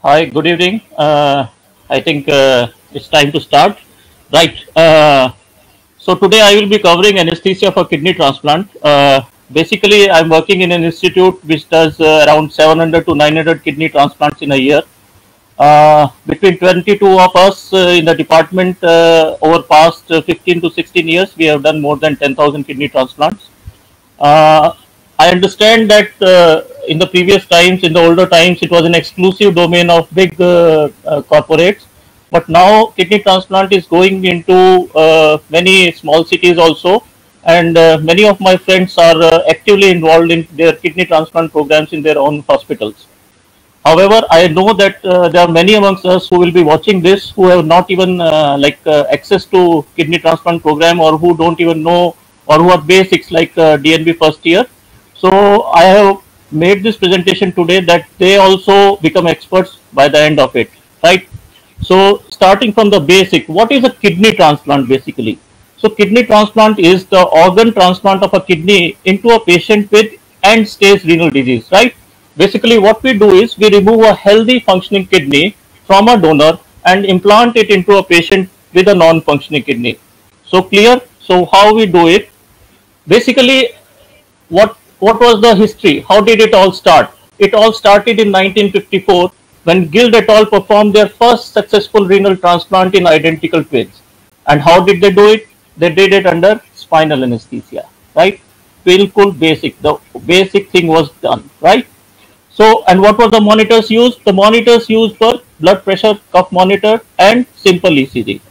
Hi, good evening. I think it's time to start. Right. So today I will be covering anesthesia for kidney transplant. Basically, I'm working in an institute which does around 700 to 900 kidney transplants in a year. Between 22 of us in the department over past 15 to 16 years, we have done more than 10,000 kidney transplants. Uh, I understand that in the previous times, in the older times, it was an exclusive domain of big corporates. But now kidney transplant is going into many small cities also, and many of my friends are actively involved in their kidney transplant programs in their own hospitals. However, I know that there are many amongst us who will be watching this who have not even access to kidney transplant program, or who don't even know, or who are basics like DNB first year. So I have made this presentation today that they also become experts by the end of it, right? So starting from the basic, what is a kidney transplant basically? So kidney transplant is the organ transplant of a kidney into a patient with end stage renal disease, right? Basically what we do is we remove a healthy functioning kidney from a donor and implant it into a patient with a non-functioning kidney. So clear? So how we do it? Basically, what was the history? How did it all start? It all started in 1954 when Guild et al. Performed their first successful renal transplant in identical twins. And how did they do it? They did it under spinal anesthesia, right? Painful basic. The basic thing was done, right? So, and what were the monitors used? The monitors used were blood pressure cuff monitor and simple ECG.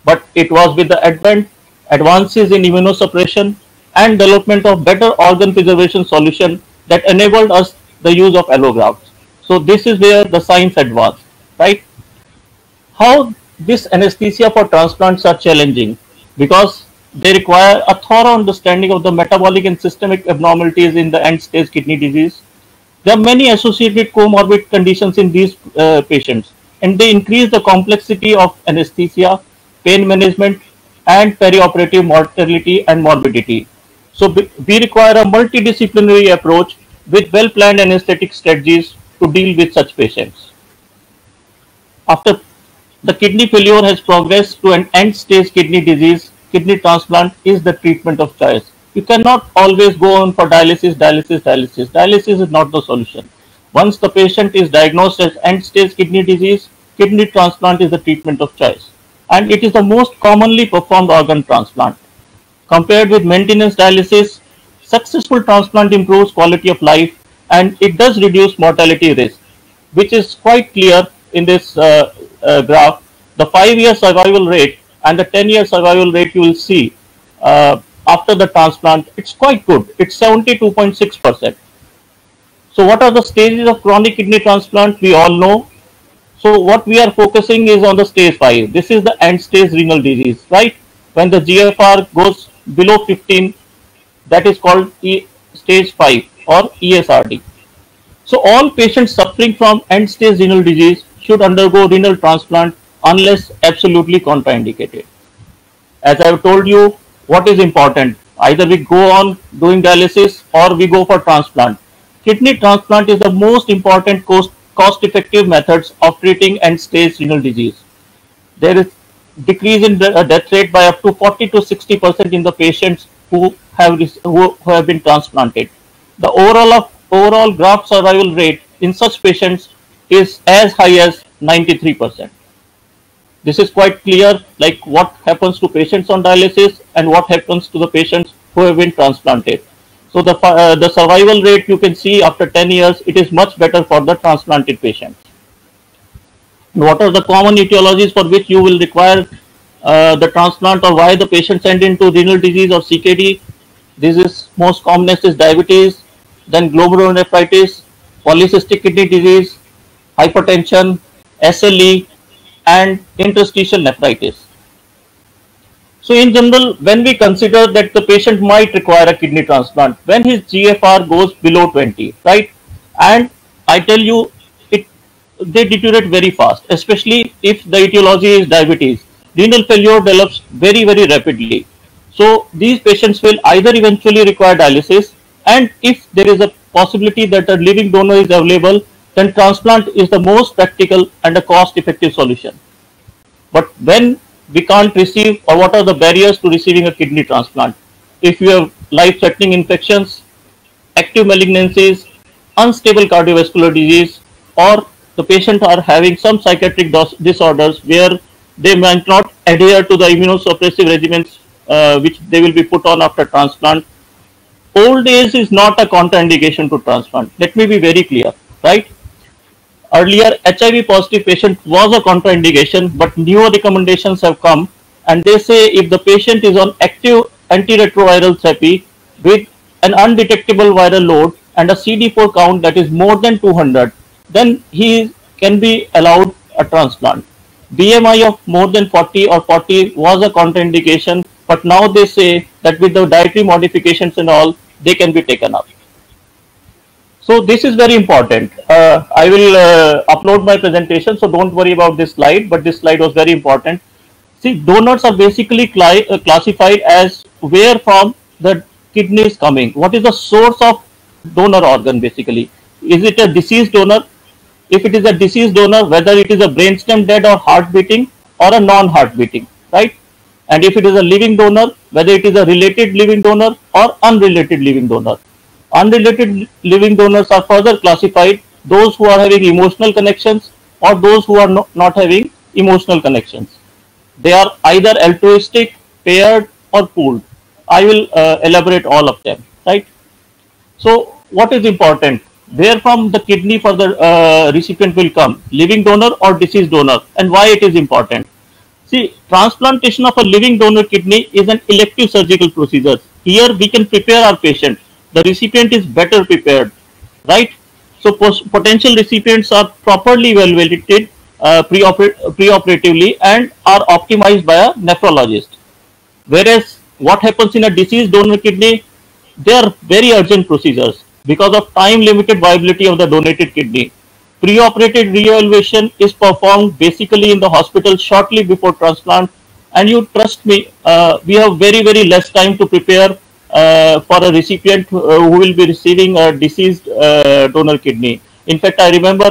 But it was with the advances in immunosuppression and development of better organ preservation solution that enabled us the use of allografts. So this is where the science advanced, right? How this anesthesia for transplants are challenging? Because they require a thorough understanding of the metabolic and systemic abnormalities in the end stage kidney disease. There are many associated comorbid conditions in these patients, and they increase the complexity of anesthesia, pain management, and perioperative mortality and morbidity. So we require a multidisciplinary approach with well-planned anesthetic strategies to deal with such patients. After the kidney failure has progressed to an end-stage kidney disease, kidney transplant is the treatment of choice. You cannot always go on for dialysis, dialysis, dialysis. Dialysis is not the solution. Once the patient is diagnosed as end-stage kidney disease, kidney transplant is the treatment of choice. And it is the most commonly performed organ transplant. Compared with maintenance dialysis, successful transplant improves quality of life, and it does reduce mortality risk, which is quite clear in this graph. The 5-year survival rate and the 10-year survival rate you will see after the transplant, it's quite good. It's 72.6%. So what are the stages of chronic kidney transplant? We all know. So what we are focusing is on the stage 5. This is the end stage renal disease, right? When the GFR goes below 15, that is called stage 5 or ESRD. So all patients suffering from end stage renal disease should undergo renal transplant unless absolutely contraindicated. As I have told you, what is important? Either we go on doing dialysis or we go for transplant. Kidney transplant is the most important cost-effective methods of treating end-stage renal disease. There is decrease in the death rate by up to 40 to 60% in the patients who have been transplanted. The overall graft survival rate in such patients is as high as 93%. This is quite clear, like what happens to patients on dialysis and what happens to the patients who have been transplanted. So the survival rate you can see after 10 years, it is much better for the transplanted patients. What are the common etiologies for which you will require the transplant, or why the patient sent into renal disease or CKD? This is most commonest is diabetes, then glomerulonephritis, polycystic kidney disease, hypertension, SLE, and interstitial nephritis. So in general, when we consider that the patient might require a kidney transplant, when his GFR goes below 20, right? And I tell you, they deteriorate very fast, especially if the etiology is diabetes. Renal failure develops very, very rapidly. So these patients will either eventually require dialysis, and if there is a possibility that a living donor is available, then transplant is the most practical and a cost-effective solution. But when we can't receive, or what are the barriers to receiving a kidney transplant? If you have life-threatening infections, active malignancies, unstable cardiovascular disease, or the patient are having some psychiatric disorders where they might not adhere to the immunosuppressive regimens which they will be put on after transplant. Old age is not a contraindication to transplant. Let me be very clear, right? Earlier, HIV positive patient was a contraindication, but newer recommendations have come, and they say if the patient is on active antiretroviral therapy with an undetectable viral load and a CD4 count that is more than 200, then he can be allowed a transplant. BMI of more than 40 or 40 was a contraindication, but now they say that with the dietary modifications and all, they can be taken up. So this is very important. I will upload my presentation, so don't worry about this slide, but this slide was very important. See, donors are basically classified as where from the kidney is coming. What is the source of donor organ basically? Is it a deceased donor? If it is a deceased donor, whether it is a brainstem dead or heart beating or a non-heart beating, right? And if it is a living donor, whether it is a related living donor or unrelated living donor. Unrelated living donors are further classified, those who are having emotional connections or those who are not having emotional connections. They are either altruistic, paired or pooled. I will elaborate all of them, right? So what is important? Where from the kidney for the recipient will come, living donor or deceased donor, and why it is important? See, transplantation of a living donor kidney is an elective surgical procedure. Here we can prepare our patient. The recipient is better prepared, right? So potential recipients are properly evaluated preoperatively and are optimized by a nephrologist. Whereas what happens in a deceased donor kidney, they are very urgent procedures because of time limited viability of the donated kidney. Preoperative reevaluation is performed basically in the hospital shortly before transplant, and you trust me, we have very less time to prepare for a recipient who will be receiving a deceased donor kidney. In fact, I remember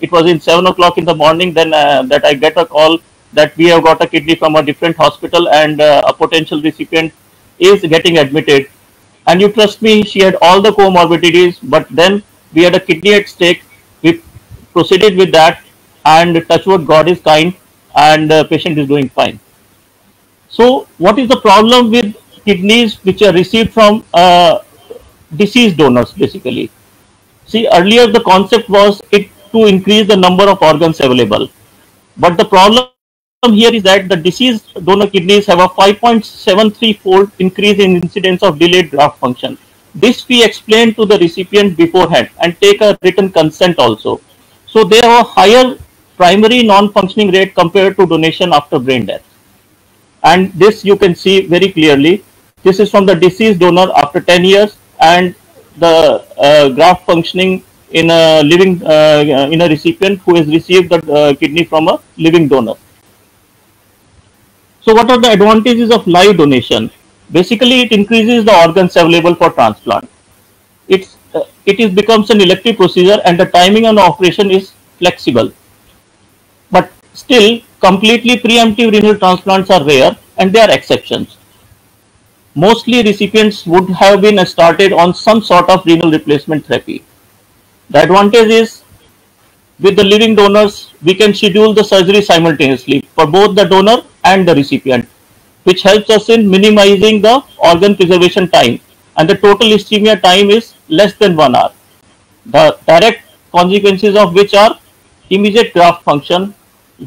it was in 7 o'clock in the morning then that I get a call that we have got a kidney from a different hospital and a potential recipient is getting admitted. And you trust me, she had all the comorbidities, but then we had a kidney at stake. We proceeded with that, and touch wood, God is kind, and the patient is doing fine. So what is the problem with kidneys which are received from deceased donors basically? See, earlier the concept was it to increase the number of organs available, but the problem here is that the deceased donor kidneys have a 5.73-fold increase in incidence of delayed graft function. This we explain to the recipient beforehand and take a written consent also. So they have a higher primary non-functioning rate compared to donation after brain death. And this you can see very clearly. This is from the deceased donor after 10 years and the graft functioning in a living in a recipient who has received the kidney from a living donor. So what are the advantages of live donation? Basically, it increases the organs available for transplant. It becomes an elective procedure and the timing and operation is flexible. But still, completely preemptive renal transplants are rare and they are exceptions. Mostly recipients would have been started on some sort of renal replacement therapy. The advantage is with the living donors, we can schedule the surgery simultaneously for both the donor and the recipient, which helps us in minimizing the organ preservation time, and the total ischemia time is less than 1 hour. The direct consequences of which are immediate graft function,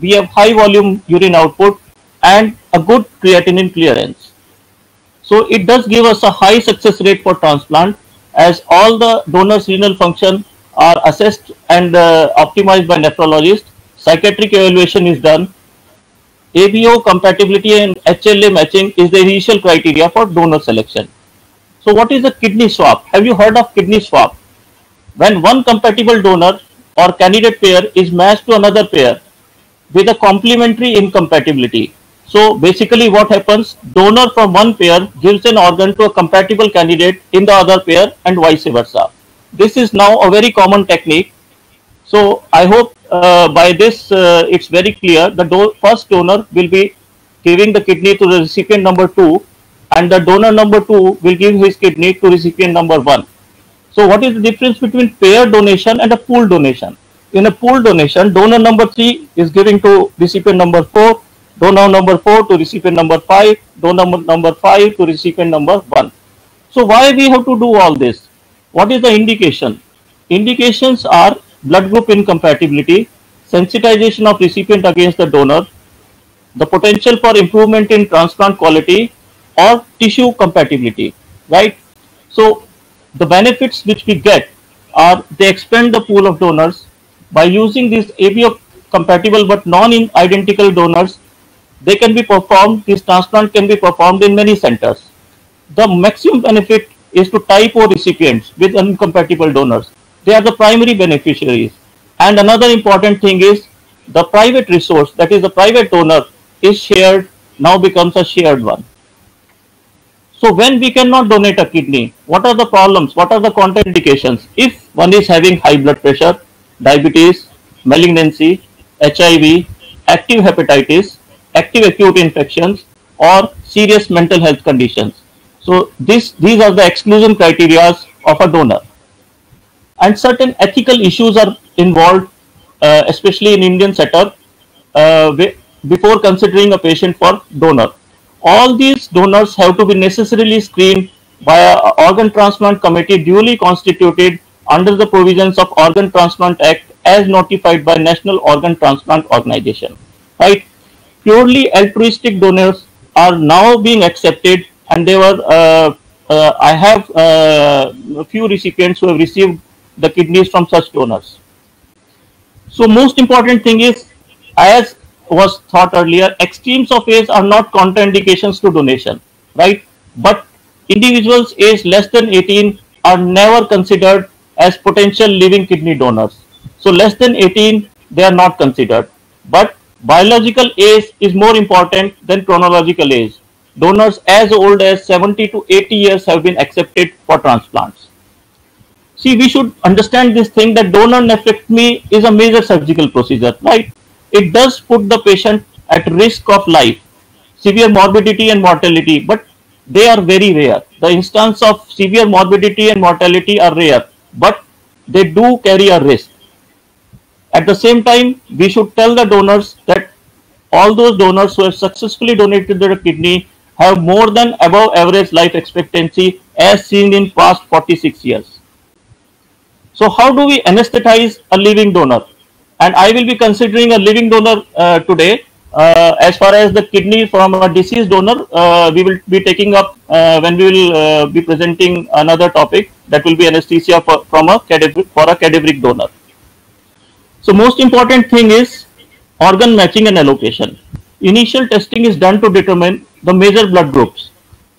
we have high volume urine output and a good creatinine clearance. So it does give us a high success rate for transplant as all the donors' renal function are assessed and optimized by nephrologist. Psychiatric evaluation is done. ABO compatibility and HLA matching is the initial criteria for donor selection. So what is a kidney swap? Have you heard of kidney swap? When one compatible donor or candidate pair is matched to another pair with a complementary incompatibility. So basically what happens, donor from one pair gives an organ to a compatible candidate in the other pair and vice versa. This is now a very common technique So I hope by this it's very clear the first donor will be giving the kidney to the recipient number 2, and the donor number 2 will give his kidney to recipient number 1. So what is the difference between pair donation and a pool donation? In a pool donation, donor number 3 is giving to recipient number 4, donor number 4 to recipient number 5, donor number 5 to recipient number 1. So why we have to do all this? What is the indication? Indications are blood group incompatibility, sensitization of recipient against the donor, the potential for improvement in transplant quality, or tissue compatibility, right? So the benefits which we get are they expand the pool of donors. By using these ABO compatible but non-identical donors, they can be performed, this transplant can be performed in many centers. The maximum benefit is to type O recipients with incompatible donors. They are the primary beneficiaries. And another important thing is the private resource, that is the private donor, is shared, now becomes a shared one. So when we cannot donate a kidney, what are the problems? What are the contraindications? If one is having high blood pressure, diabetes, malignancy, HIV, active hepatitis, active acute infections, or serious mental health conditions. So these are the exclusion criteria of a donor. And certain ethical issues are involved, especially in Indian setup, before considering a patient for donor. All these donors have to be necessarily screened by an organ transplant committee duly constituted under the provisions of Organ Transplant Act as notified by National Organ Transplant Organization. Right? Purely altruistic donors are now being accepted, and they were. I have a few recipients who have received the kidneys from such donors. So most important thing is, as was thought earlier, extremes of age are not contraindications to donation, right? But individuals aged less than 18 are never considered as potential living kidney donors. So less than 18, they are not considered. But biological age is more important than chronological age. Donors as old as 70 to 80 years have been accepted for transplants. See, we should understand this thing that donor nephrectomy is a major surgical procedure, right? It does put the patient at risk of life, severe morbidity and mortality, but they are very rare. The instance of severe morbidity and mortality are rare, but they do carry a risk. At the same time, we should tell the donors that all those donors who have successfully donated their kidney have more than above average life expectancy as seen in past 46 years. So how do we anesthetize a living donor? And I will be considering a living donor today. As far as the kidney from a deceased donor, we will be taking up when we will be presenting another topic, that will be anesthesia for a cadaveric donor. So most important thing is organ matching and allocation. Initial testing is done to determine the major blood groups.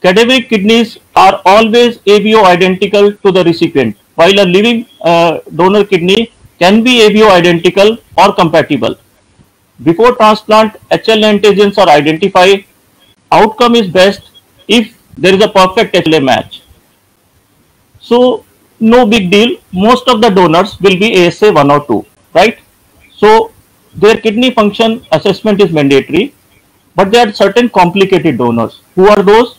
Cadaveric kidneys are always ABO identical to the recipient, while a living donor kidney can be ABO identical or compatible. Before transplant, HLA antigens are identified. Outcome is best if there is a perfect HLA match. So no big deal. Most of the donors will be ASA 1 or 2, right? So their kidney function assessment is mandatory, but there are certain complicated donors. Who are those?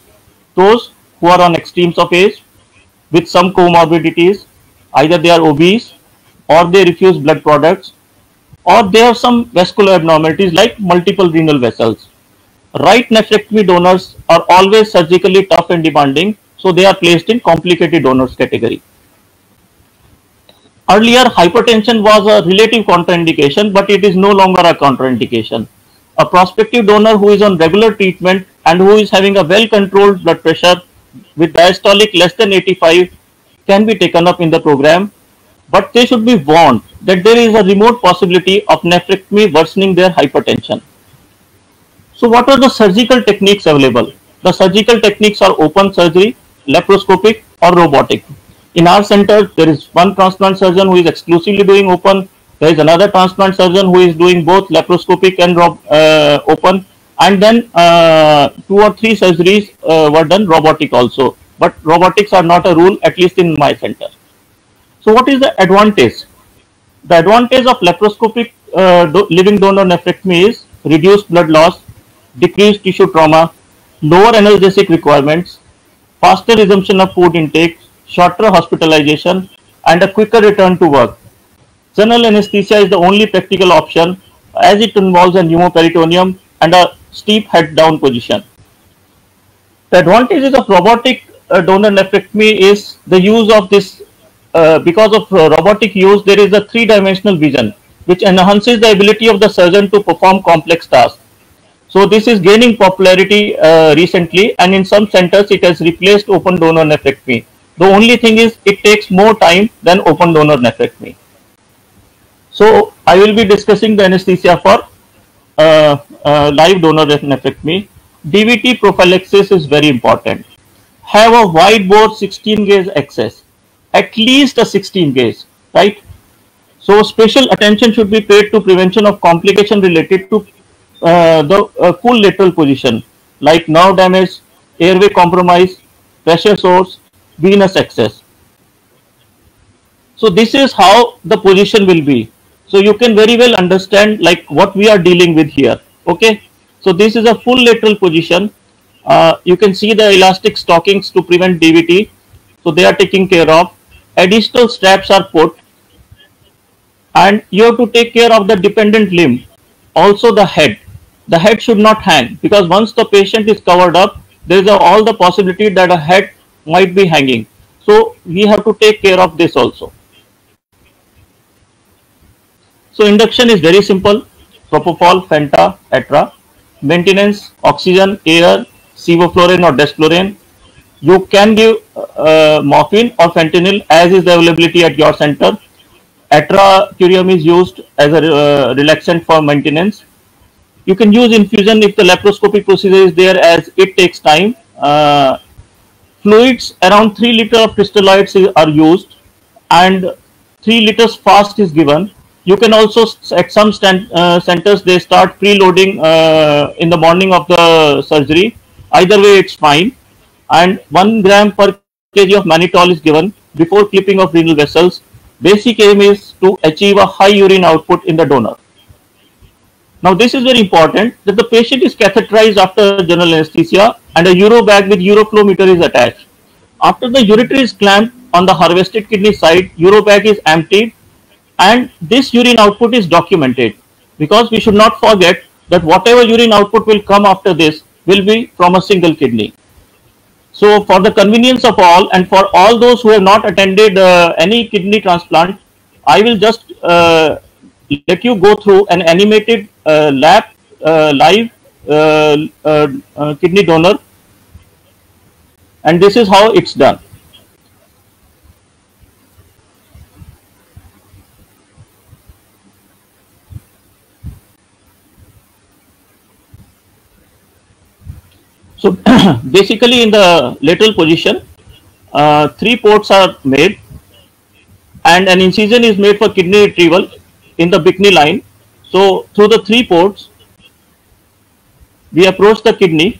Those who are on extremes of age with some comorbidities. Either they are obese, or they refuse blood products, or they have some vascular abnormalities like multiple renal vessels. Right nephrectomy donors are always surgically tough and demanding, so they are placed in complicated donors category. Earlier, hypertension was a relative contraindication, but it is no longer a contraindication. A prospective donor who is on regular treatment and who is having a well-controlled blood pressure with diastolic less than 85 can be taken up in the program, but they should be warned that there is a remote possibility of nephrectomy worsening their hypertension. So what are the surgical techniques available? The surgical techniques are open surgery, laparoscopic, or robotic. In our center, there is one transplant surgeon who is exclusively doing open. There is another transplant surgeon who is doing both laparoscopic and open. And then 2 or 3 surgeries were done robotic also. But robotics are not a rule, at least in my center. So what is the advantage? The advantage of laparoscopic living donor nephrectomy is reduced blood loss, decreased tissue trauma, lower analgesic requirements, faster resumption of food intake, shorter hospitalization, and a quicker return to work. General anesthesia is the only practical option as it involves a pneumoperitoneum and a steep head down position. The advantages of robotic donor nephrectomy is the use of this. Because of robotic use, there is a three-dimensional vision which enhances the ability of the surgeon to perform complex tasks. So this is gaining popularity recently, and in some centers it has replaced open donor nephrectomy. The only thing is it takes more time than open donor nephrectomy. So I will be discussing the anesthesia for live donor nephrectomy. DVT prophylaxis is very important. Have a wide bore 16 gauge access, at least a 16 gauge, right? So special attention should be paid to prevention of complication related to the full lateral position, like nerve damage, airway compromise, pressure source, venous access. So this is how the position will be. So you can very well understand like what we are dealing with here. Okay. So this is a full lateral position. You can see the elastic stockings to prevent DVT. So they are taken care of. Additional straps are put, and you have to take care of the dependent limb. Also the head. The head should not hang, because once the patient is covered up, there is all the possibility that a head might be hanging. So we have to take care of this also. So induction is very simple: propofol, Fenta, Atra. Maintenance: oxygen, air, sevoflurane or desflurane. You can give morphine or fentanyl as is the availability at your center. Atracurium is used as a relaxant for maintenance. You can use infusion if the laparoscopic procedure is there, as it takes time. Fluids around 3 liters of crystalloids are used, and 3 liters fast is given. You can also, at some centers, they start preloading in the morning of the surgery. Either way, it's fine. And 1 gram per kg of mannitol is given before clipping of renal vessels. Basic aim is to achieve a high urine output in the donor. Now this is very important, that the patient is catheterized after general anesthesia and a Euro bag with Euroflow is attached. After the ureter is clamped on the harvested kidney side, Euro bag is emptied, and this urine output is documented, because we should not forget that whatever urine output will come after this will be from a single kidney. So for the convenience of all, and for all those who have not attended any kidney transplant, I will just let you go through an animated lab live kidney donor, and this is how it's done. So basically in the lateral position, 3 ports are made, and an incision is made for kidney retrieval in the Bickney line. So through the 3 ports, we approach the kidney.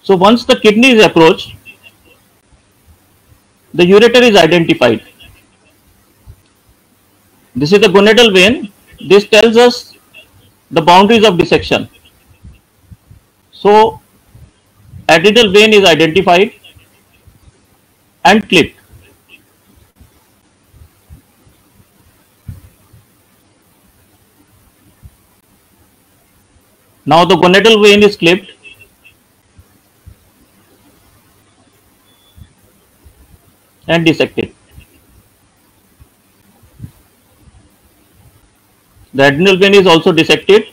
So once the kidney is approached, the ureter is identified. This is the gonadal vein. This tells us the boundaries of dissection. So adrenal vein is identified and clipped. Now the gonadal vein is clipped, and dissected. The adrenal vein is also dissected,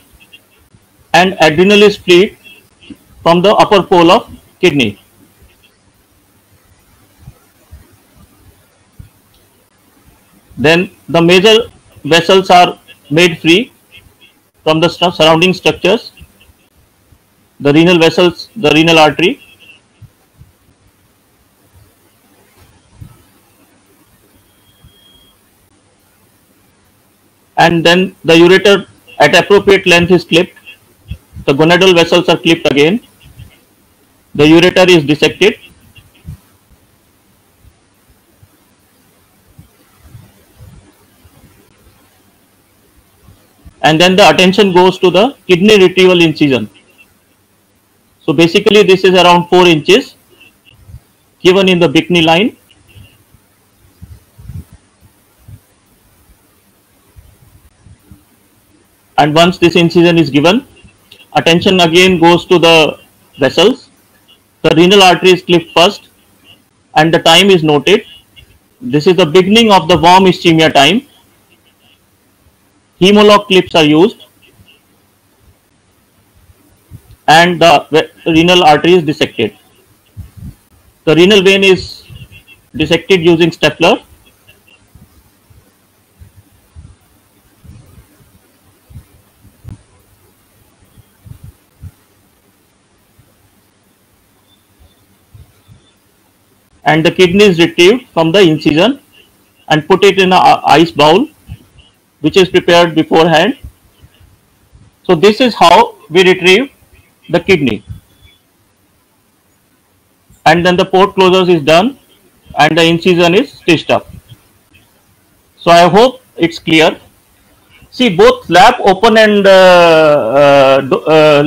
and adrenal is freed from the upper pole of kidney. Then the major vessels are made free from the surrounding structures, the renal vessels, the renal artery, and then the ureter at appropriate length is clipped The gonadal vessels are clipped again. The ureter is dissected. And then the attention goes to the kidney retrieval incision. So basically this is around 4 inches given in the Bickney line. And once this incision is given, attention again goes to the vessels. The renal artery is clipped first and the time is noted. This is the beginning of the warm ischemia time. Hemolog clips are used and the renal artery is dissected. The renal vein is dissected using stapler. And the kidney is retrieved from the incision and put it in an ice bowl which is prepared beforehand. So this is how we retrieve the kidney. And then the port closure is done and the incision is stitched up. So I hope it's clear. See, both lap open and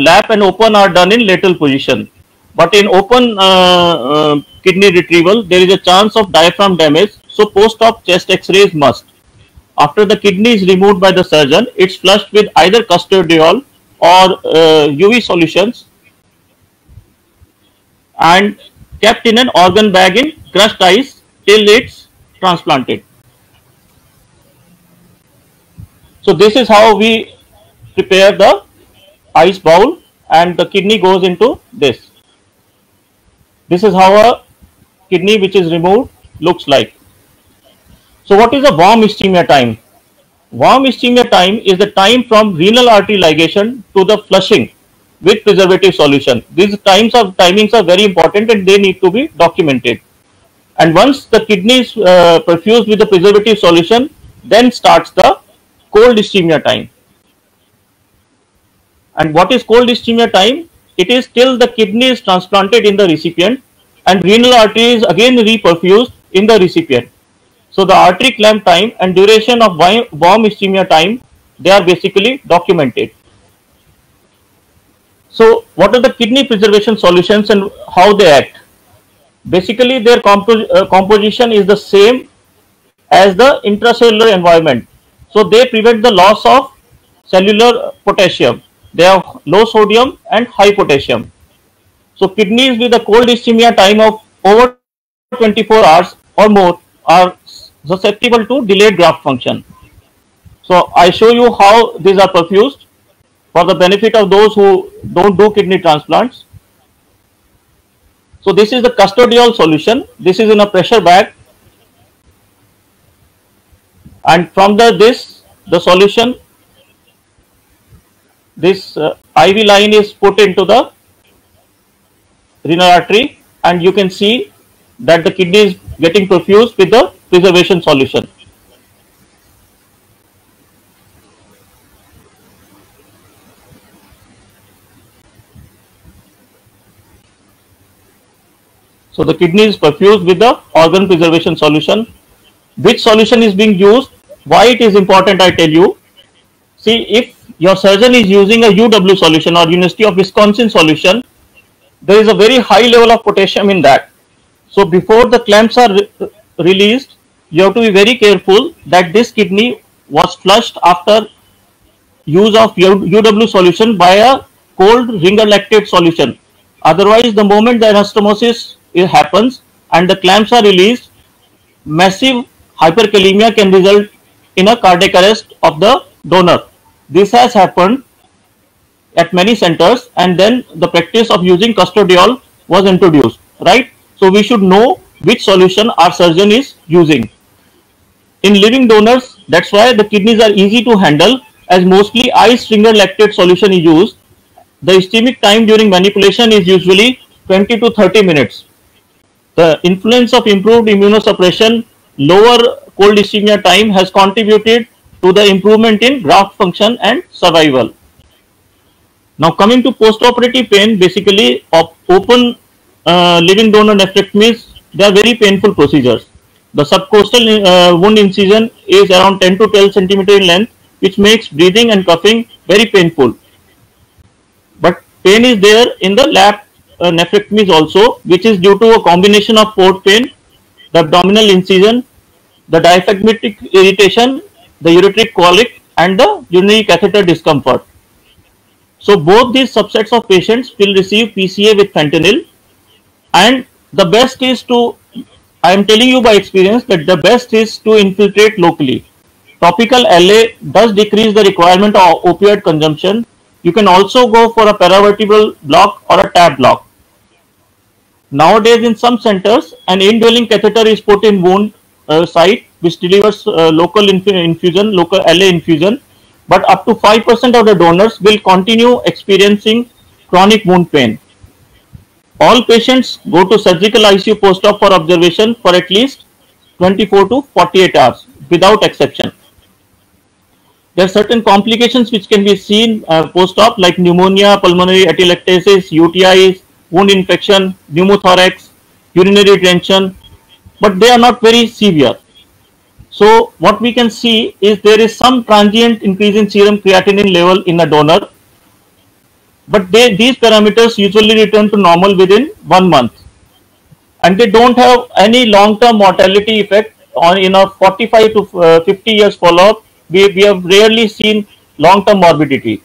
lap and open are done in lateral position. But in open kidney retrieval, there is a chance of diaphragm damage. So post-op chest X-ray is must. After the kidney is removed by the surgeon, it's flushed with either custodiol or UV solutions and kept in an organ bag in crushed ice till it's transplanted. So this is how we prepare the ice bowl and the kidney goes into this. This is how a kidney which is removed looks like. So what is the warm ischemia time? Warm ischemia time is the time from renal artery ligation to the flushing with preservative solution. These timings are very important and they need to be documented. And once the kidney is perfused with the preservative solution, then starts the cold ischemia time. And what is cold ischemia time? It is till the kidney is transplanted in the recipient and renal artery is again reperfused in the recipient. So the artery clamp time and duration of warm ischemia time, they are basically documented. So what are the kidney preservation solutions and how they act? Basically their composition is the same as the intracellular environment. So they prevent the loss of cellular potassium. They have low sodium and high potassium. So kidneys with a cold ischemia time of over 24 hours or more are susceptible to delayed graft function. So I show you how these are perfused for the benefit of those who don't do kidney transplants. So this is the custodiol solution. This is in a pressure bag, and from the solution, this IV line is put into the renal artery, and you can see that the kidney is getting perfused with the preservation solution. So the kidney is perfused with the organ preservation solution. Which solution is being used? Why it is important, I tell you. See, if your surgeon is using a UW solution or University of Wisconsin solution, there is a very high level of potassium in that. So before the clamps are released, you have to be very careful that this kidney was flushed after use of UW solution by a cold ringer lactate solution. Otherwise, the moment the anastomosis happens and the clamps are released, massive hyperkalemia can result in a cardiac arrest of the donor. This has happened at many centers, and then the practice of using custodiol was introduced, right? So we should know which solution our surgeon is using. In living donors, that's why the kidneys are easy to handle, as mostly ice ringer lactate solution is used. The ischemic time during manipulation is usually 20 to 30 minutes. The influence of improved immunosuppression, lower cold ischemia time has contributed to the improvement in graft function and survival. Now coming to post-operative pain, basically open living donor nephrectomies, they are very painful procedures. The subcostal wound incision is around 10 to 12 centimeter in length, which makes breathing and coughing very painful. But pain is there in the lap nephrectomies also, which is due to a combination of port pain, the abdominal incision, the diaphragmatic irritation, the ureteric colic, and the urinary catheter discomfort. So both these subsets of patients will receive PCA with fentanyl, and the best is to, I am telling you by experience that the best is to infiltrate locally. Topical LA does decrease the requirement of opioid consumption. You can also go for a paravertebral block or a TAB block. Nowadays in some centers, an indwelling catheter is put in wound site which delivers local infusion, local LA infusion, but up to 5% of the donors will continue experiencing chronic wound pain. All patients go to surgical ICU post-op for observation for at least 24 to 48 hours without exception. There are certain complications which can be seen post-op like pneumonia, pulmonary atelectasis, UTIs, wound infection, pneumothorax, urinary retention, but they are not very severe. So what we can see is there is some transient increase in serum creatinine level in a donor, but these parameters usually return to normal within 1 month, and they don't have any long-term mortality effect on in a 45 to 50 years follow-up. We have rarely seen long-term morbidity.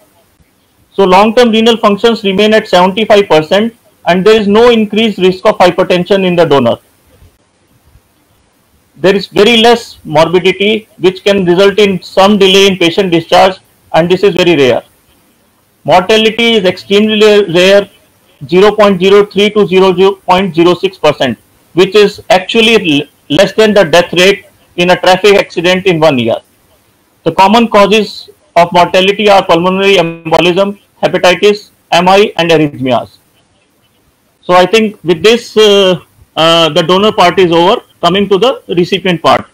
So long-term renal functions remain at 75%, and there is no increased risk of hypertension in the donor. There is very less morbidity, which can result in some delay in patient discharge, and this is very rare. Mortality is extremely rare, 0.03 to 0.06%, which is actually less than the death rate in a traffic accident in 1 year. The common causes of mortality are pulmonary embolism, hepatitis, MI, and arrhythmias. So I think with this, the donor part is over. Coming to the recipient part.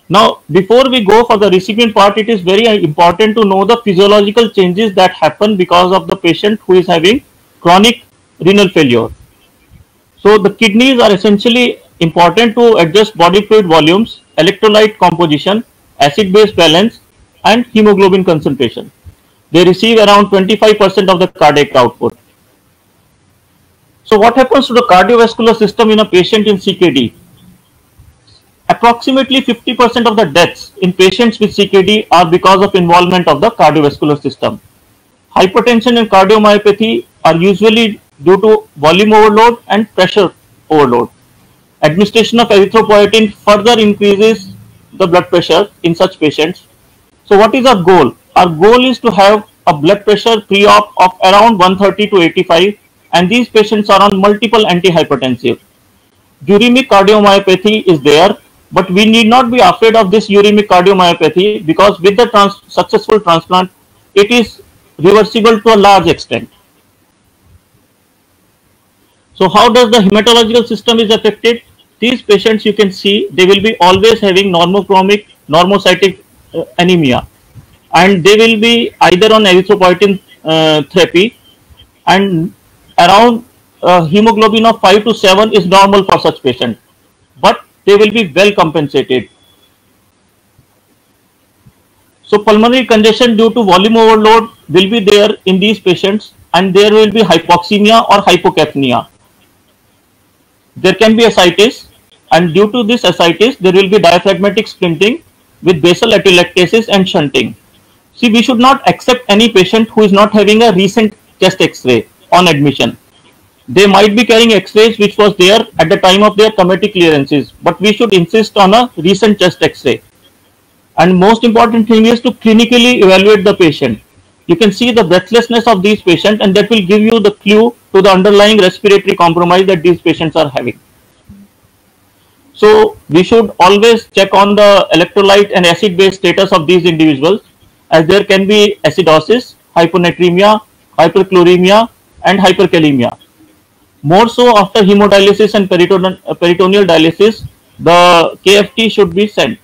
Now, before we go for the recipient part, it is very important to know the physiological changes that happen because of the patient who is having chronic renal failure. So the kidneys are essentially important to adjust body fluid volumes, electrolyte composition, acid-base balance, and hemoglobin concentration. They receive around 25% of the cardiac output. So what happens to the cardiovascular system in a patient in CKD? Approximately 50% of the deaths in patients with CKD are because of involvement of the cardiovascular system. Hypertension and cardiomyopathy are usually due to volume overload and pressure overload. Administration of erythropoietin further increases the blood pressure in such patients. So what is our goal? Our goal is to have a blood pressure pre-op of around 130 to 85, and these patients are on multiple antihypertensive. Uremic cardiomyopathy is there, but we need not be afraid of this uremic cardiomyopathy because with the successful transplant, it is reversible to a large extent. So how does the hematological system is affected? These patients, you can see, they will be always having normochromic, normocytic anemia, and they will be either on erythropoietin therapy, and around hemoglobin of 5 to 7 is normal for such patient, but they will be well compensated. So pulmonary congestion due to volume overload will be there in these patients, and there will be hypoxemia or hypocapnia. There can be ascites, and due to this ascites, there will be diaphragmatic splinting with basal atelectasis and shunting. See, we should not accept any patient who is not having a recent chest X-ray on admission. They might be carrying X-rays which was there at the time of their committee clearances, but we should insist on a recent chest X-ray. And most important thing is to clinically evaluate the patient. You can see the breathlessness of these patients, and that will give you the clue to the underlying respiratory compromise that these patients are having. So we should always check on the electrolyte and acid-base status of these individuals, as there can be acidosis, hyponatremia, hyperchloremia, and hyperkalemia. More so after hemodialysis and peritoneal dialysis, the KFT should be sent.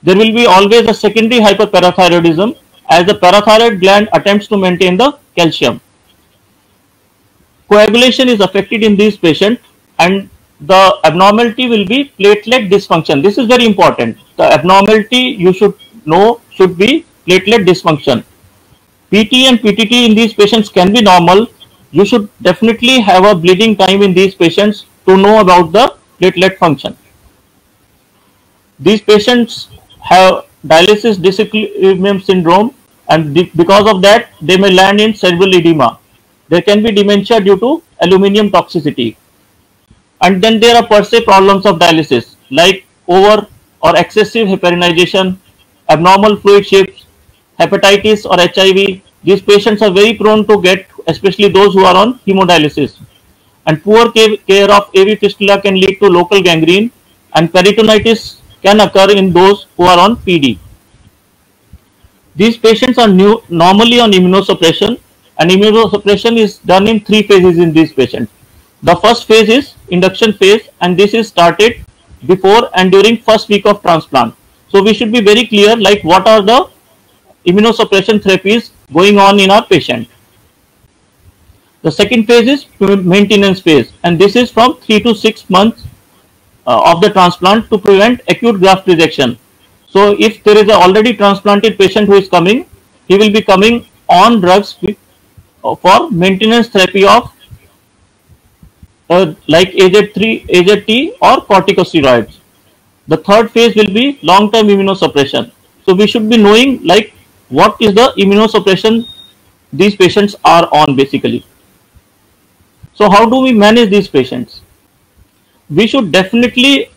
There will be always a secondary hyperparathyroidism, as the parathyroid gland attempts to maintain the calcium. Coagulation is affected in these patients, and the abnormality will be platelet dysfunction. This is very important. The abnormality you should know should be platelet dysfunction. PT and PTT in these patients can be normal. You should definitely have a bleeding time in these patients to know about the platelet function. These patients have dialysis disequilibrium syndrome, and because of that they may land in cerebral edema. There can be dementia due to aluminum toxicity. And then there are per se problems of dialysis like over or excessive heparinization, abnormal fluid shifts, hepatitis or HIV. These patients are very prone to get, especially those who are on hemodialysis. And poor care of AV fistula can lead to local gangrene, and peritonitis can occur in those who are on PD. These patients are normally on immunosuppression, and immunosuppression is done in 3 phases in these patients. The first phase is induction phase, and this is started before and during first week of transplant. So we should be very clear like what are the immunosuppression therapies going on in our patient. The second phase is maintenance phase, and this is from 3 to 6 months of the transplant to prevent acute graft rejection. So if there is an already transplanted patient who is coming, he will be coming on drugs for maintenance therapy of like AZ3, AZT or corticosteroids. The third phase will be long-term immunosuppression. So we should be knowing like what is the immunosuppression these patients are on basically. So how do we manage these patients? We should definitely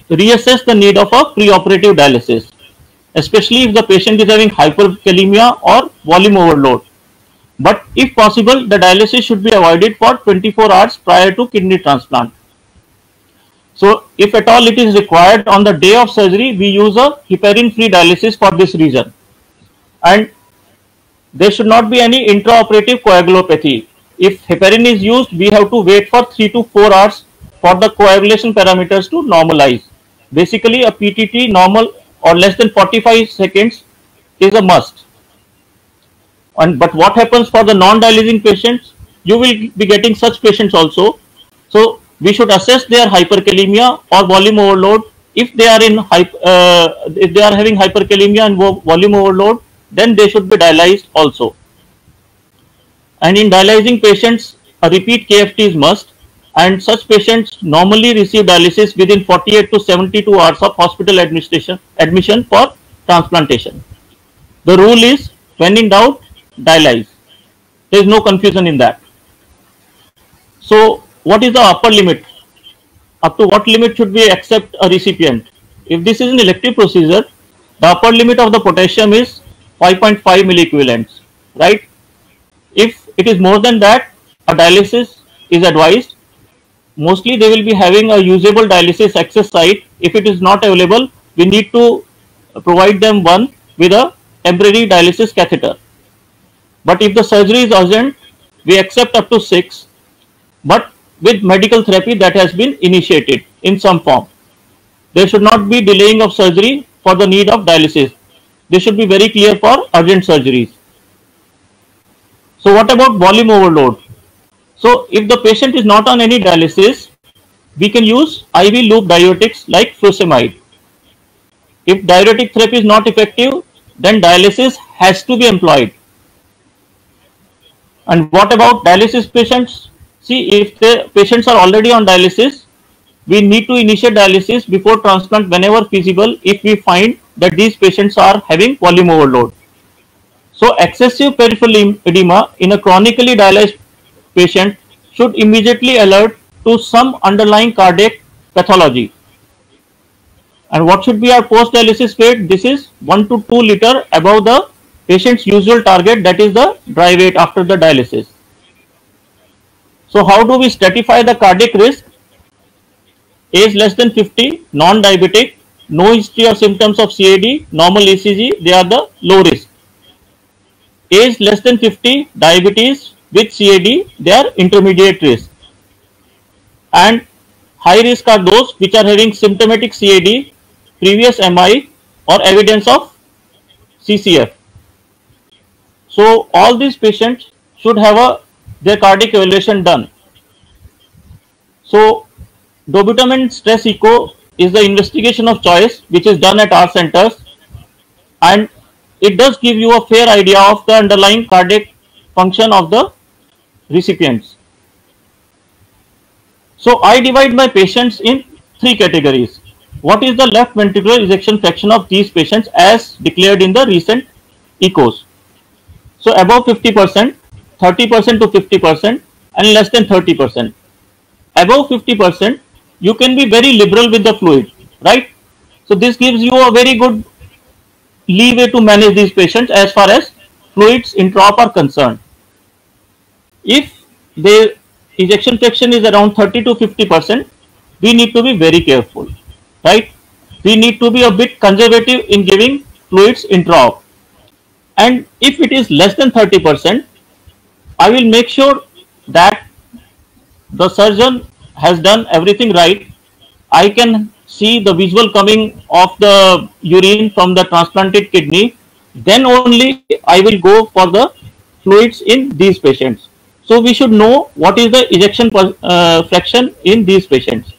reassess the need of a preoperative dialysis, especially if the patient is having hyperkalemia or volume overload. But if possible, the dialysis should be avoided for 24 hours prior to kidney transplant. So if at all it is required on the day of surgery, we use a heparin-free dialysis for this reason. And there should not be any intraoperative coagulopathy. If heparin is used, we have to wait for 3 to 4 hours for the coagulation parameters to normalize. Basically, a PTT normal or less than 45 seconds is a must. But what happens for the non-dialyzing patients? You will be getting such patients also. So we should assess their hyperkalemia or volume overload. If they are if they are having hyperkalemia and volume overload, then they should be dialyzed also. And in dialyzing patients, a repeat KFT is must, and such patients normally receive dialysis within 48 to 72 hours of hospital admission for transplantation. The rule is, when in doubt, dialyze. There is no confusion in that. So what is the upper limit? Up to what limit should we accept a recipient? If this is an elective procedure, the upper limit of the potassium is 5.5 milliequivalents, right? If it is more than that, a dialysis is advised. Mostly they will be having a usable dialysis access site. If it is not available, we need to provide them one with a temporary dialysis catheter. But if the surgery is urgent, we accept up to 6, but with medical therapy that has been initiated in some form. There should not be delaying of surgery for the need of dialysis. This should be very clear for urgent surgeries. So what about volume overload? So if the patient is not on any dialysis, we can use IV loop diuretics like furosemide. If diuretic therapy is not effective, then dialysis has to be employed. And what about dialysis patients? See, if the patients are already on dialysis, we need to initiate dialysis before transplant whenever feasible if we find that these patients are having volume overload. So excessive peripheral edema in a chronically dialyzed patient should immediately alert to some underlying cardiac pathology. And what should be our post-dialysis weight? This is 1 to 2 liter above the patient's usual target, that is the dry weight after the dialysis. So how do we stratify the cardiac risk? Age less than 50, non-diabetic, no history of symptoms of CAD, normal ECG, they are the low risk. Age less than 50, diabetes with CAD, they are intermediate risk. And high risk are those which are having symptomatic CAD, previous MI or evidence of CCF. So all these patients should have their cardiac evaluation done. So dobutamine stress echo is the investigation of choice which is done at our centers, and it does give you a fair idea of the underlying cardiac function of the recipients. So I divide my patients in three categories. What is the left ventricular ejection fraction of these patients as declared in the recent echos? So above 50%, 30% to 50%, and less than 30%. Above 50%, you can be very liberal with the fluid, right? So this gives you a very good leeway to manage these patients as far as fluids intra-op are concerned. If the ejection fraction is around 30 to 50%, we need to be very careful, right? We need to be a bit conservative in giving fluids intra-op. And if it is less than 30%, I will make sure that the surgeon has done everything right. I can see the visual coming of the urine from the transplanted kidney. Then only I will go for the fluids in these patients. So we should know what is the ejection fraction in these patients.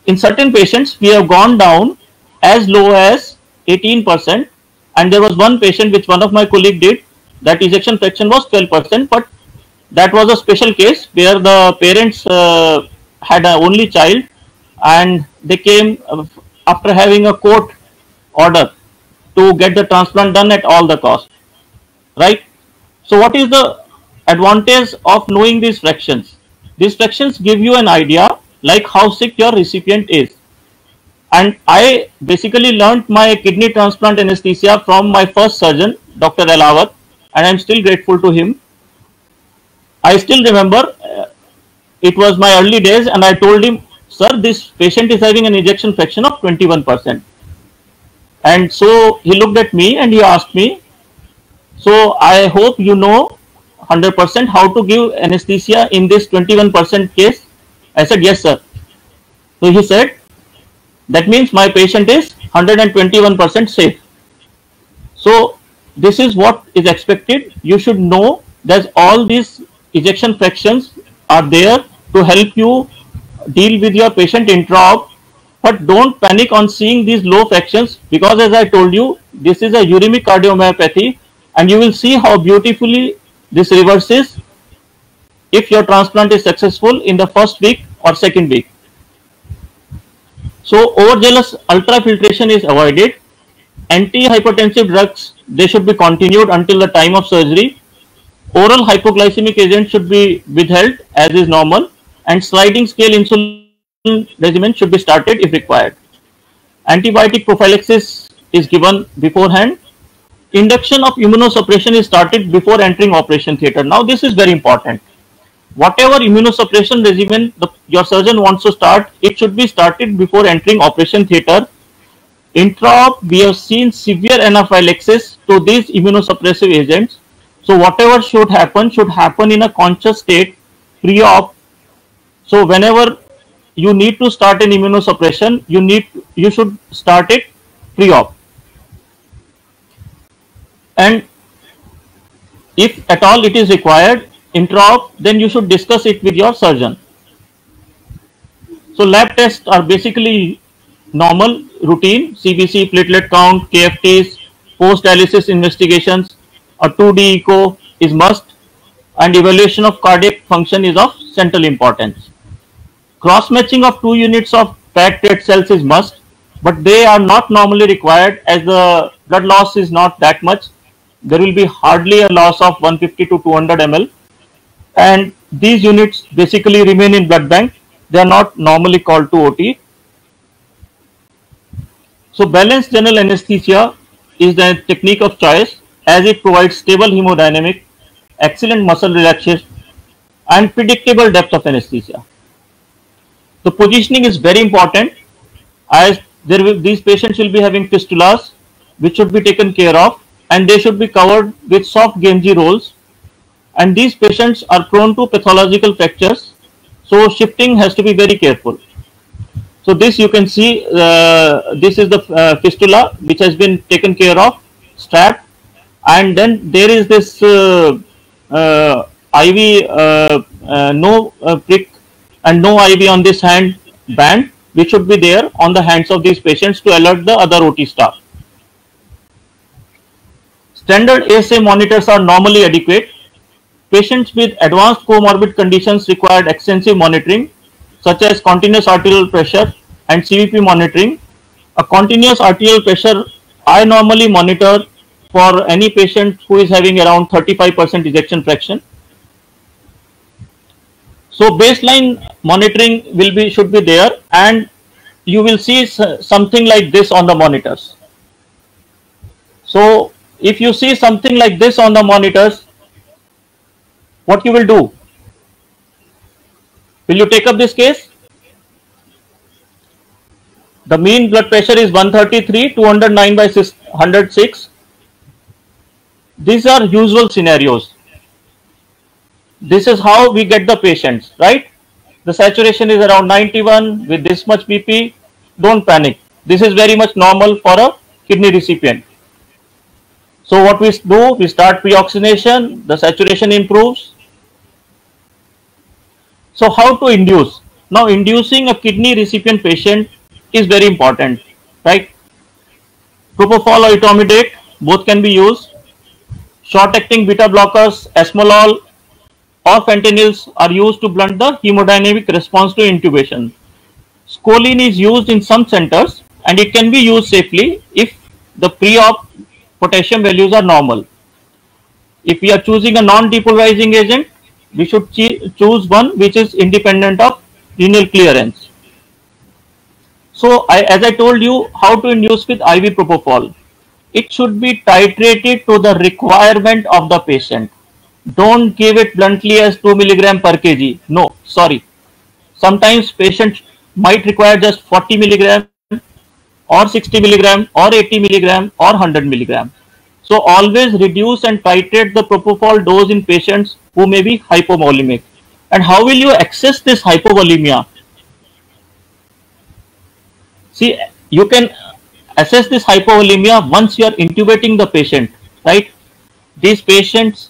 In certain patients, we have gone down as low as 18%, and there was one patient which one of my colleague did, that ejection fraction was 12%, but that was a special case where the parents had an only child, and they came after having a court order to get the transplant done at all the cost, right? So what is the advantage of knowing these fractions? These fractions give you an idea like how sick your recipient is. And I basically learned my kidney transplant anesthesia from my first surgeon, Dr. Elawat, and I'm still grateful to him. I still remember it was my early days, and I told him, sir, this patient is having an ejection fraction of 21%. And so he looked at me and he asked me, so I hope you know 100% how to give anesthesia in this 21% case. I said, yes, sir. So he said, that means my patient is 121% safe. So this is what is expected. You should know that all these ejection fractions are there to help you deal with your patient intra-op, but don't panic on seeing these low fractions, because as I told you, this is a uremic cardiomyopathy, and you will see how beautifully this reverses if your transplant is successful in the first week or second week. So overzealous ultrafiltration is avoided. Antihypertensive drugs, they should be continued until the time of surgery. Oral hypoglycemic agent should be withheld as is normal, and sliding scale insulin regimen should be started if required. Antibiotic prophylaxis is given beforehand. Induction of immunosuppression is started before entering operation theatre. Now this is very important. Whatever immunosuppression regimen your surgeon wants to start, it should be started before entering operation theatre. Intra-op, we have seen severe anaphylaxis to these immunosuppressive agents. So whatever should happen in a conscious state pre-op. So whenever you need to start an immunosuppression, you should start it pre-op. And if at all it is required intra-op, then you should discuss it with your surgeon. So lab tests are basically normal, routine: CBC, platelet count, KFTs, post-dialysis investigations. A 2D echo is must, and evaluation of cardiac function is of central importance. Cross-matching of 2 units of packed red cells is must, but they are not normally required as the blood loss is not that much. There will be hardly a loss of 150 to 200 ml, and these units basically remain in blood bank. They are not normally called to OT. So balanced general anesthesia is the technique of choice, as it provides stable hemodynamic, excellent muscle relaxation, and predictable depth of anesthesia. The positioning is very important, as these patients will be having fistulas which should be taken care of, and they should be covered with soft Genji rolls, and these patients are prone to pathological fractures, so shifting has to be very careful. So this you can see, this is the fistula which has been taken care of, strapped, and then there is this IV, no prick and no IV on this hand band, which should be there on the hands of these patients to alert the other OT staff. Standard ASA monitors are normally adequate. Patients with advanced comorbid conditions required extensive monitoring, such as continuous arterial pressure and CVP monitoring. A continuous arterial pressure I normally monitor for any patient who is having around 35% ejection fraction. So baseline monitoring should be there, and you will see something like this on the monitors. So if you see something like this on the monitors, what you will do? Will you take up this case? The mean blood pressure is 133, 209 by 106. These are usual scenarios. This is how we get the patients, right? The saturation is around 91 with this much BP. Don't panic. This is very much normal for a kidney recipient. So what we do, we start pre-oxygenation, the saturation improves. So how to induce? Now inducing a kidney recipient patient is very important, right? Propofol or etomidate, both can be used. Short-acting beta blockers, esmolol or fentanyls are used to blunt the hemodynamic response to intubation. Scoline is used in some centers and it can be used safely if the pre-op potassium values are normal. If we are choosing a non-depolarizing agent, we should choose one which is independent of renal clearance. So as I told you, how to induce with IV propofol. It should be titrated to the requirement of the patient. Don't give it bluntly as 2 mg per kg. No, sorry. Sometimes patients might require just 40 mg or 60 mg or 80 mg or 100 mg. So always reduce and titrate the propofol dose in patients who may be hypovolemic. And how will you access this hypovolemia? See, you can assess this hypovolemia once you are intubating the patient, right? These patients,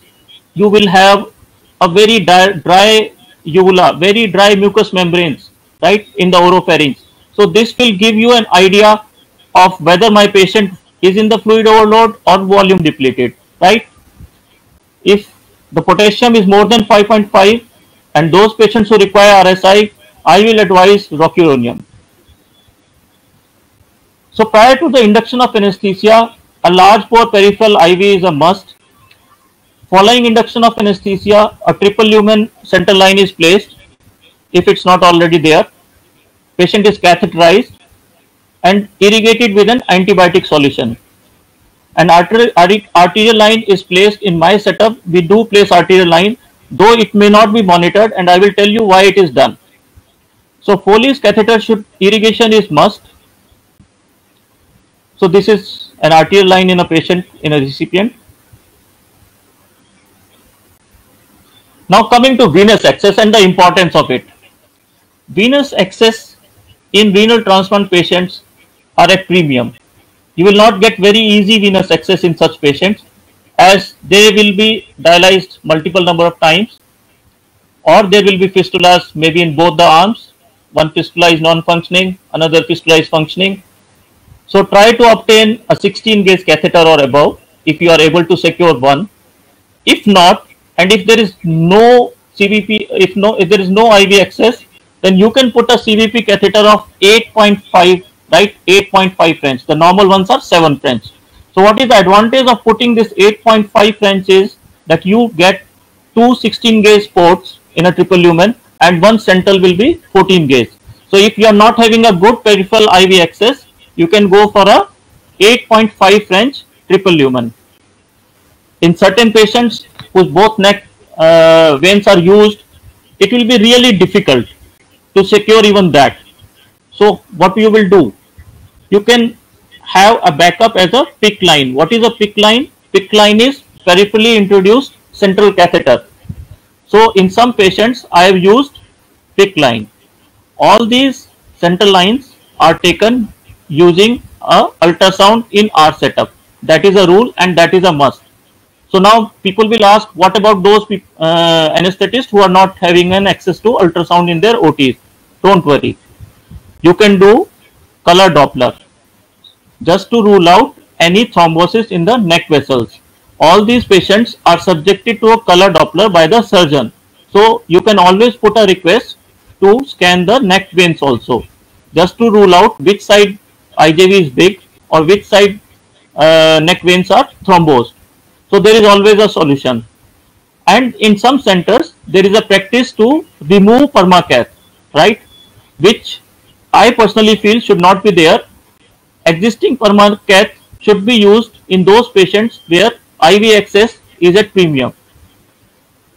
you will have a very dry uvula, very dry mucous membranes, right, in the oropharynx. So this will give you an idea of whether my patient is in the fluid overload or volume depleted, right? If the potassium is more than 5.5 and those patients who require RSI, I will advise rocuronium. So prior to the induction of anesthesia, a large bore peripheral IV is a must. Following induction of anesthesia, a triple lumen central line is placed if it's not already there. Patient is catheterized and irrigated with an antibiotic solution. An arterial line is placed in my setup. We do place arterial line, though it may not be monitored, and I will tell you why it is done. So Foley's catheter irrigation is must. So this is an arterial line in a patient, in a recipient. Now coming to venous access and the importance of it. Venous access in renal transplant patients are at premium. You will not get very easy venous access in such patients, as they will be dialyzed multiple number of times, or there will be fistulas maybe in both the arms. One fistula is non-functioning, another fistula is functioning. So try to obtain a 16 gauge catheter or above if you are able to secure one. If not, and if there is no CVP, if there is no IV access, then you can put a CVP catheter of 8.5, right? 8.5 French. The normal ones are 7 French. So what is the advantage of putting this 8.5 French is that you get two 16 gauge ports in a triple lumen and one central will be 14 gauge. So if you are not having a good peripheral IV access, you can go for a 8.5 French triple lumen. In certain patients whose both neck veins are used, it will be really difficult to secure even that. So what you will do, you can have a backup as a PICC line. What is a PICC line? PICC line is peripherally introduced central catheter. So in some patients I have used PICC line. All these central lines are taken using a ultrasound in our setup. That is a rule and that is a must. So now people will ask, what about those anesthetists who are not having an access to ultrasound in their OTs? Don't worry. You can do color Doppler just to rule out any thrombosis in the neck vessels. All these patients are subjected to a color Doppler by the surgeon. So you can always put a request to scan the neck veins also, just to rule out which side IJV is big or which side neck veins are thrombosed. So there is always a solution. And in some centers, there is a practice to remove permacath, right? Which I personally feel should not be there. Existing permacath should be used in those patients where IV access is at premium.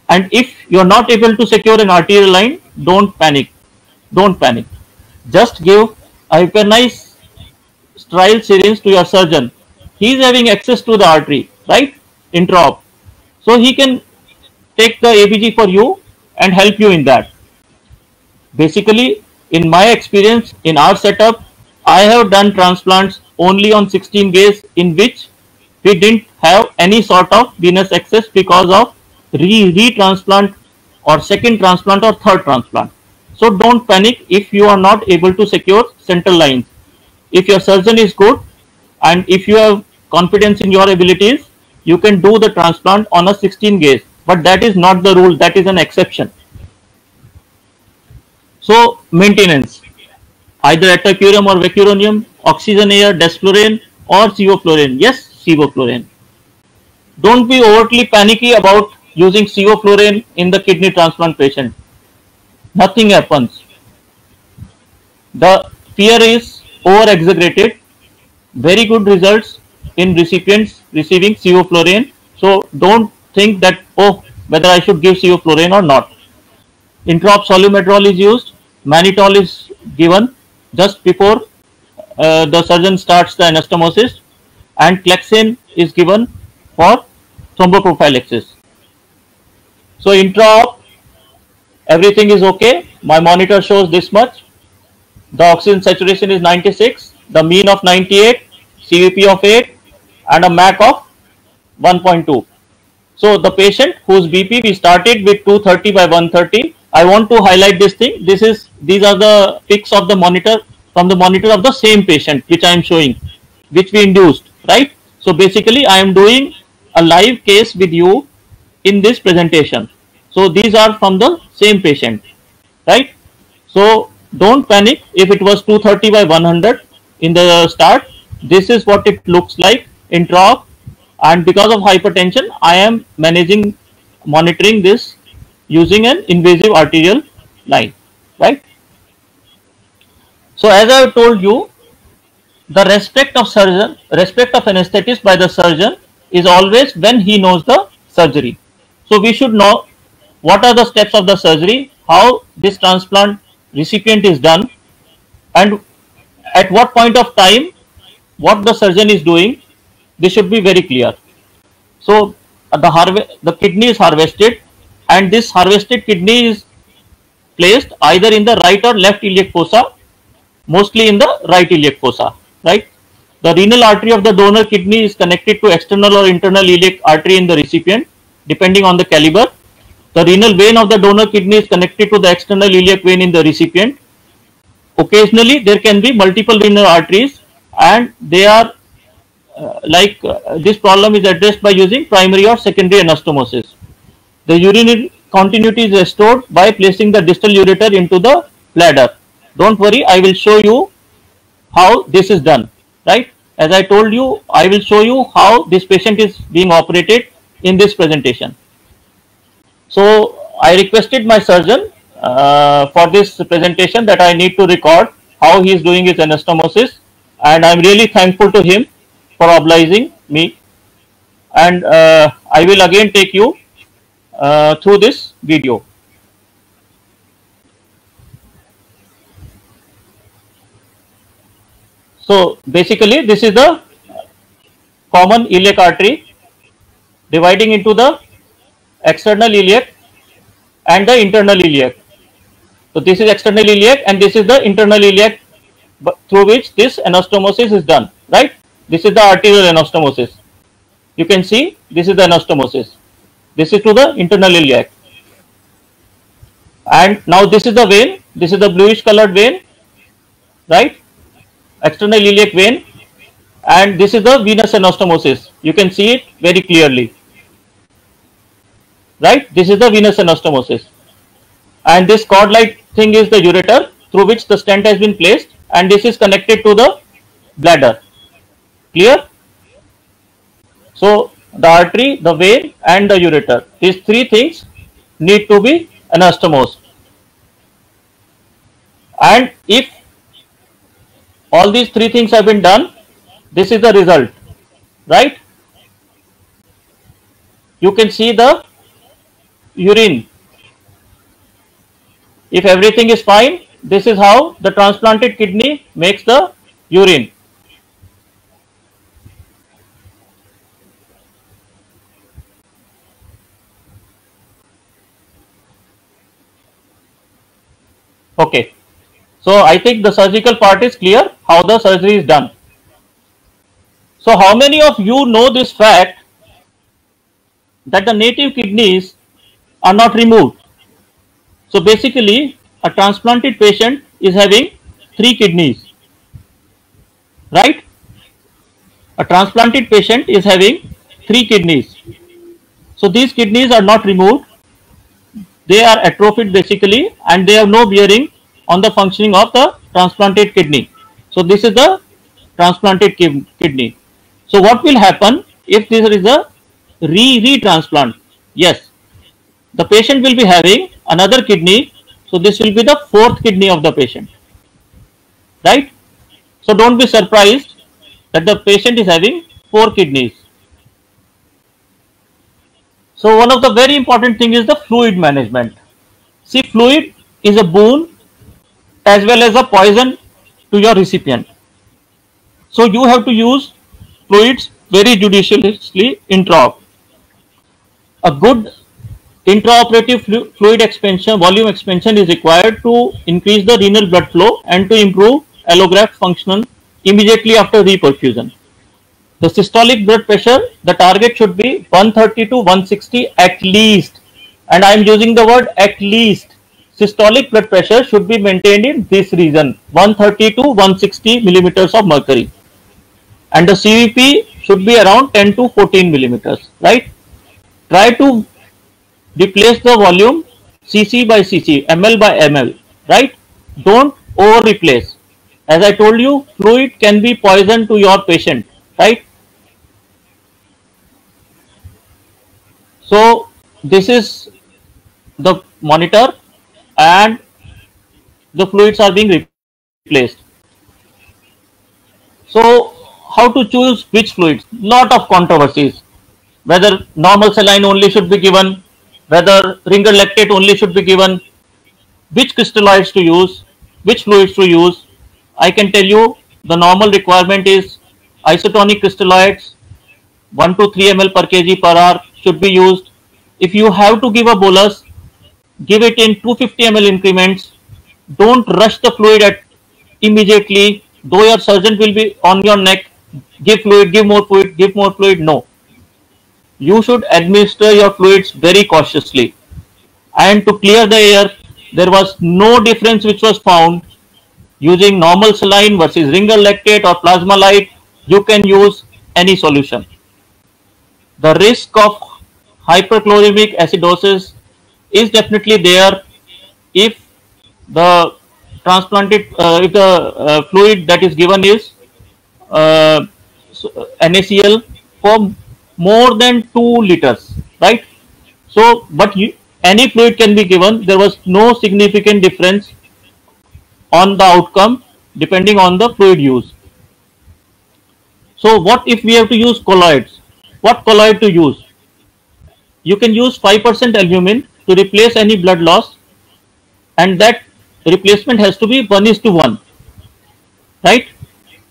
And if you are not able to secure an arterial line, don't panic. Don't panic. Just give a hypernized sterile syringe to your surgeon. He is having access to the artery, right? Intraop. So he can take the ABG for you and help you in that. Basically, in my experience, in our setup, I have done transplants only on 16 Gaze in which we didn't have any sort of venous access because of re-transplant or second transplant or third transplant. So don't panic if you are not able to secure central lines. If your surgeon is good and if you have confidence in your abilities, you can do the transplant on a 16 Gaze. But that is not the rule, that is an exception. So maintenance, either atacurium or vecuronium, oxygen air, desflurane or sevoflurane. Yes, sevoflurane. Don't be overtly panicky about using sevoflurane in the kidney transplant patient. Nothing happens. The fear is over exaggerated. Very good results in recipients receiving sevoflurane. So don't think that, oh, whether I should give sevoflurane or not. Intraop solumedrol is used. Mannitol is given just before the surgeon starts the anastomosis, and Clexane is given for thromboprophylaxis. So intraop, everything is okay. My monitor shows this much. The oxygen saturation is 96, the mean of 98, CVP of 8, and a MAC of 1.2. So the patient whose BP we started with 230 by 130. I want to highlight this thing. These are the pics of the monitor from the monitor of the same patient which I am showing, which we induced, right? So basically I am doing a live case with you in this presentation. So these are from the same patient, right? So don't panic if it was 230 by 100 in the start. This is what it looks like intraop, and because of hypertension I am monitoring this using an invasive arterial line, right? So as I have told you, the respect of anesthetist by the surgeon is always when he knows the surgery. So we should know what are the steps of the surgery, how this transplant recipient is done, and at what point of time what the surgeon is doing. This should be very clear. So the kidney is harvested, and this harvested kidney is placed either in the right or left iliac fossa, mostly in the right iliac fossa, right? The renal artery of the donor kidney is connected to external or internal iliac artery in the recipient, depending on the caliber. The renal vein of the donor kidney is connected to the external iliac vein in the recipient. Occasionally, there can be multiple renal arteries, and they are this problem is addressed by using primary or secondary anastomosis. The urinary continuity is restored by placing the distal ureter into the bladder. Don't worry, I will show you how this is done, right? As I told you, I will show you how this patient is being operated in this presentation. So I requested my surgeon for this presentation that I need to record how he is doing his anastomosis, and I am really thankful to him for obliging me, and I will again take you through this video. So basically this is the common iliac artery dividing into the external iliac and the internal iliac. So this is external iliac and this is the internal iliac through which this anastomosis is done, right? This is the arterial anastomosis. You can see this is the anastomosis. This is to the internal iliac. And now this is the vein. This is the bluish colored vein, right? External iliac vein. And this is the venous anastomosis. You can see it very clearly, right? This is the venous anastomosis. And this cord-like thing is the ureter through which the stent has been placed, and this is connected to the bladder. Clear? So the artery, the vein, and the ureter, these three things need to be anastomosed. And if all these three things have been done, this is the result, right? You can see the urine. If everything is fine, this is how the transplanted kidney makes the urine. Okay. So I think the surgical part is clear, how the surgery is done. So how many of you know this fact that the native kidneys are not removed? So basically a transplanted patient is having 3 kidneys, right? A transplanted patient is having 3 kidneys. So these kidneys are not removed. They are atrophied basically, and they have no bearing on the functioning of the transplanted kidney. So this is the transplanted kidney. So what will happen if there is a retransplant? Yes, the patient will be having another kidney. So this will be the 4th kidney of the patient, right? So don't be surprised that the patient is having 4 kidneys. So one of the very important thing is the fluid management. See, fluid is a boon as well as a poison to your recipient. So you have to use fluids very judiciously intra-op. A good intraoperative fluid expansion, volume expansion is required to increase the renal blood flow and to improve allograft function immediately after reperfusion. The systolic blood pressure, the target should be 130 to 160 at least, and I am using the word at least. Systolic blood pressure should be maintained in this region, 130 to 160 millimeters of mercury, and the CVP should be around 10 to 14 millimeters, right? Try to replace the volume cc by cc, ml by ml, right? Don't over replace. As I told you, fluid can be poison to your patient, right? So this is the monitor and the fluids are being replaced. So how to choose which fluids? Lot of controversies. Whether normal saline only should be given, whether Ringer lactate only should be given, which crystalloids to use, which fluids to use. I can tell you the normal requirement is isotonic crystalloids, 1 to 3 ml per kg per hour should be used. If you have to give a bolus, give it in 250 ml increments. Don't rush the fluid immediately. Though your surgeon will be on your neck, give fluid, give more fluid, give more fluid. No. You should administer your fluids very cautiously. And to clear the air, there was no difference which was found using normal saline versus Ringer lactate or plasma light. You can use any solution. The risk of hyperchloremic acidosis is definitely there if the transplanted, if the fluid that is given is NaCl for more than 2 liters, right? So, but any fluid can be given. There was no significant difference on the outcome depending on the fluid use. So what if we have to use colloids? What colloid to use? You can use 5% albumin to replace any blood loss, and that replacement has to be 1:1, right?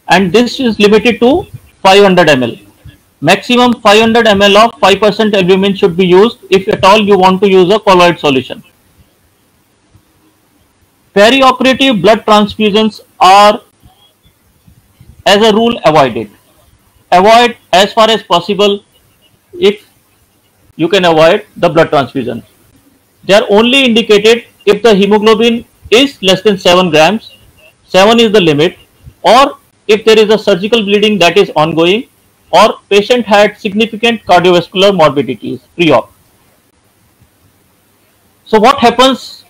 And this is limited to 500 ml. Maximum 500 ml of 5% albumin should be used if at all you want to use a colloid solution. Perioperative blood transfusions are as a rule avoided. Avoid as far as possible if you can avoid the blood transfusion. They are only indicated if the hemoglobin is less than 7 grams, 7 is the limit, or if there is a surgical bleeding that is ongoing, or patient had significant cardiovascular morbidities pre-op. So what happens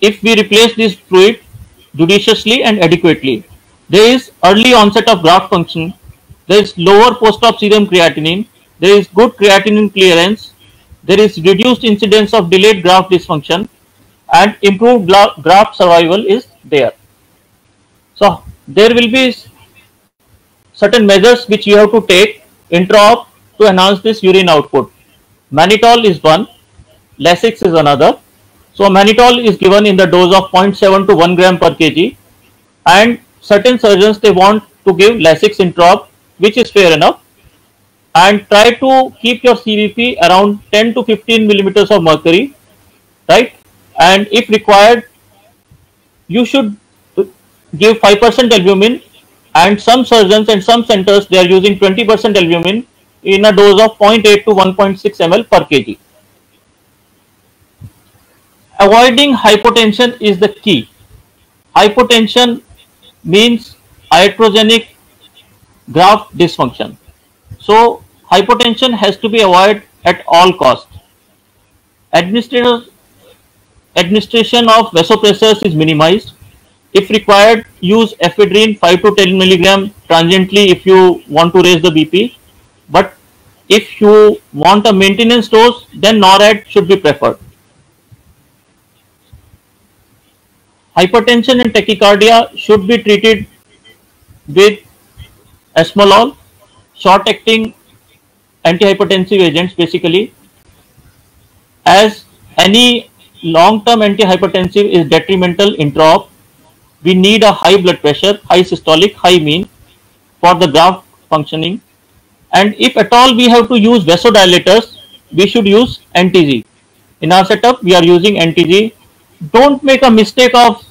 if we replace this fluid judiciously and adequately? There is early onset of graft function, there is lower post-op serum creatinine, there is good creatinine clearance, there is reduced incidence of delayed graft dysfunction, and improved graft survival is there. So there will be certain measures which you have to take intra-op to enhance this urine output. Mannitol is one, Lasix is another. So mannitol is given in the dose of 0.7 to 1 gram per kg, and certain surgeons they want to give Lasix intra-op, which is fair enough, and try to keep your CVP around 10 to 15 millimeters of mercury, right? And if required, you should give 5% albumin, and some surgeons and some centers they are using 20% albumin in a dose of 0.8 to 1.6 ml per kg. Avoiding hypotension is the key. Hypotension means iatrogenic graft dysfunction. So hypotension has to be avoided at all costs. Administration of vasopressors is minimized. If required, use ephedrine 5 to 10 milligram transiently if you want to raise the BP. But if you want a maintenance dose, then NORAD should be preferred. Hypertension and tachycardia should be treated with esmolol, short-acting antihypertensive agents basically, as any long-term antihypertensive is detrimental intra-op. We need a high blood pressure, high systolic, high mean for the graft functioning. And if at all we have to use vasodilators, we should use NTG. In our setup, we are using NTG. Don't make a mistake of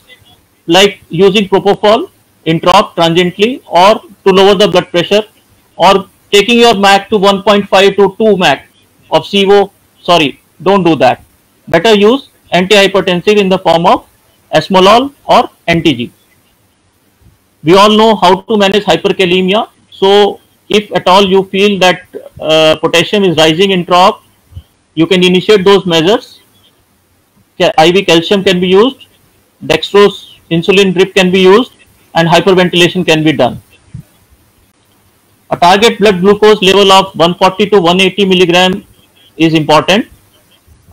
like using propofol intra-op transiently or to lower the blood pressure, or taking your MAC to 1.5 to 2 MAC of CO. Sorry, don't do that. Better use antihypertensive in the form of esmolol or NTG. We all know how to manage hyperkalemia. So if at all you feel that potassium is rising intra-op, you can initiate those measures. IV calcium can be used, dextrose insulin drip can be used, and hyperventilation can be done. A target blood glucose level of 140 to 180 milligram is important,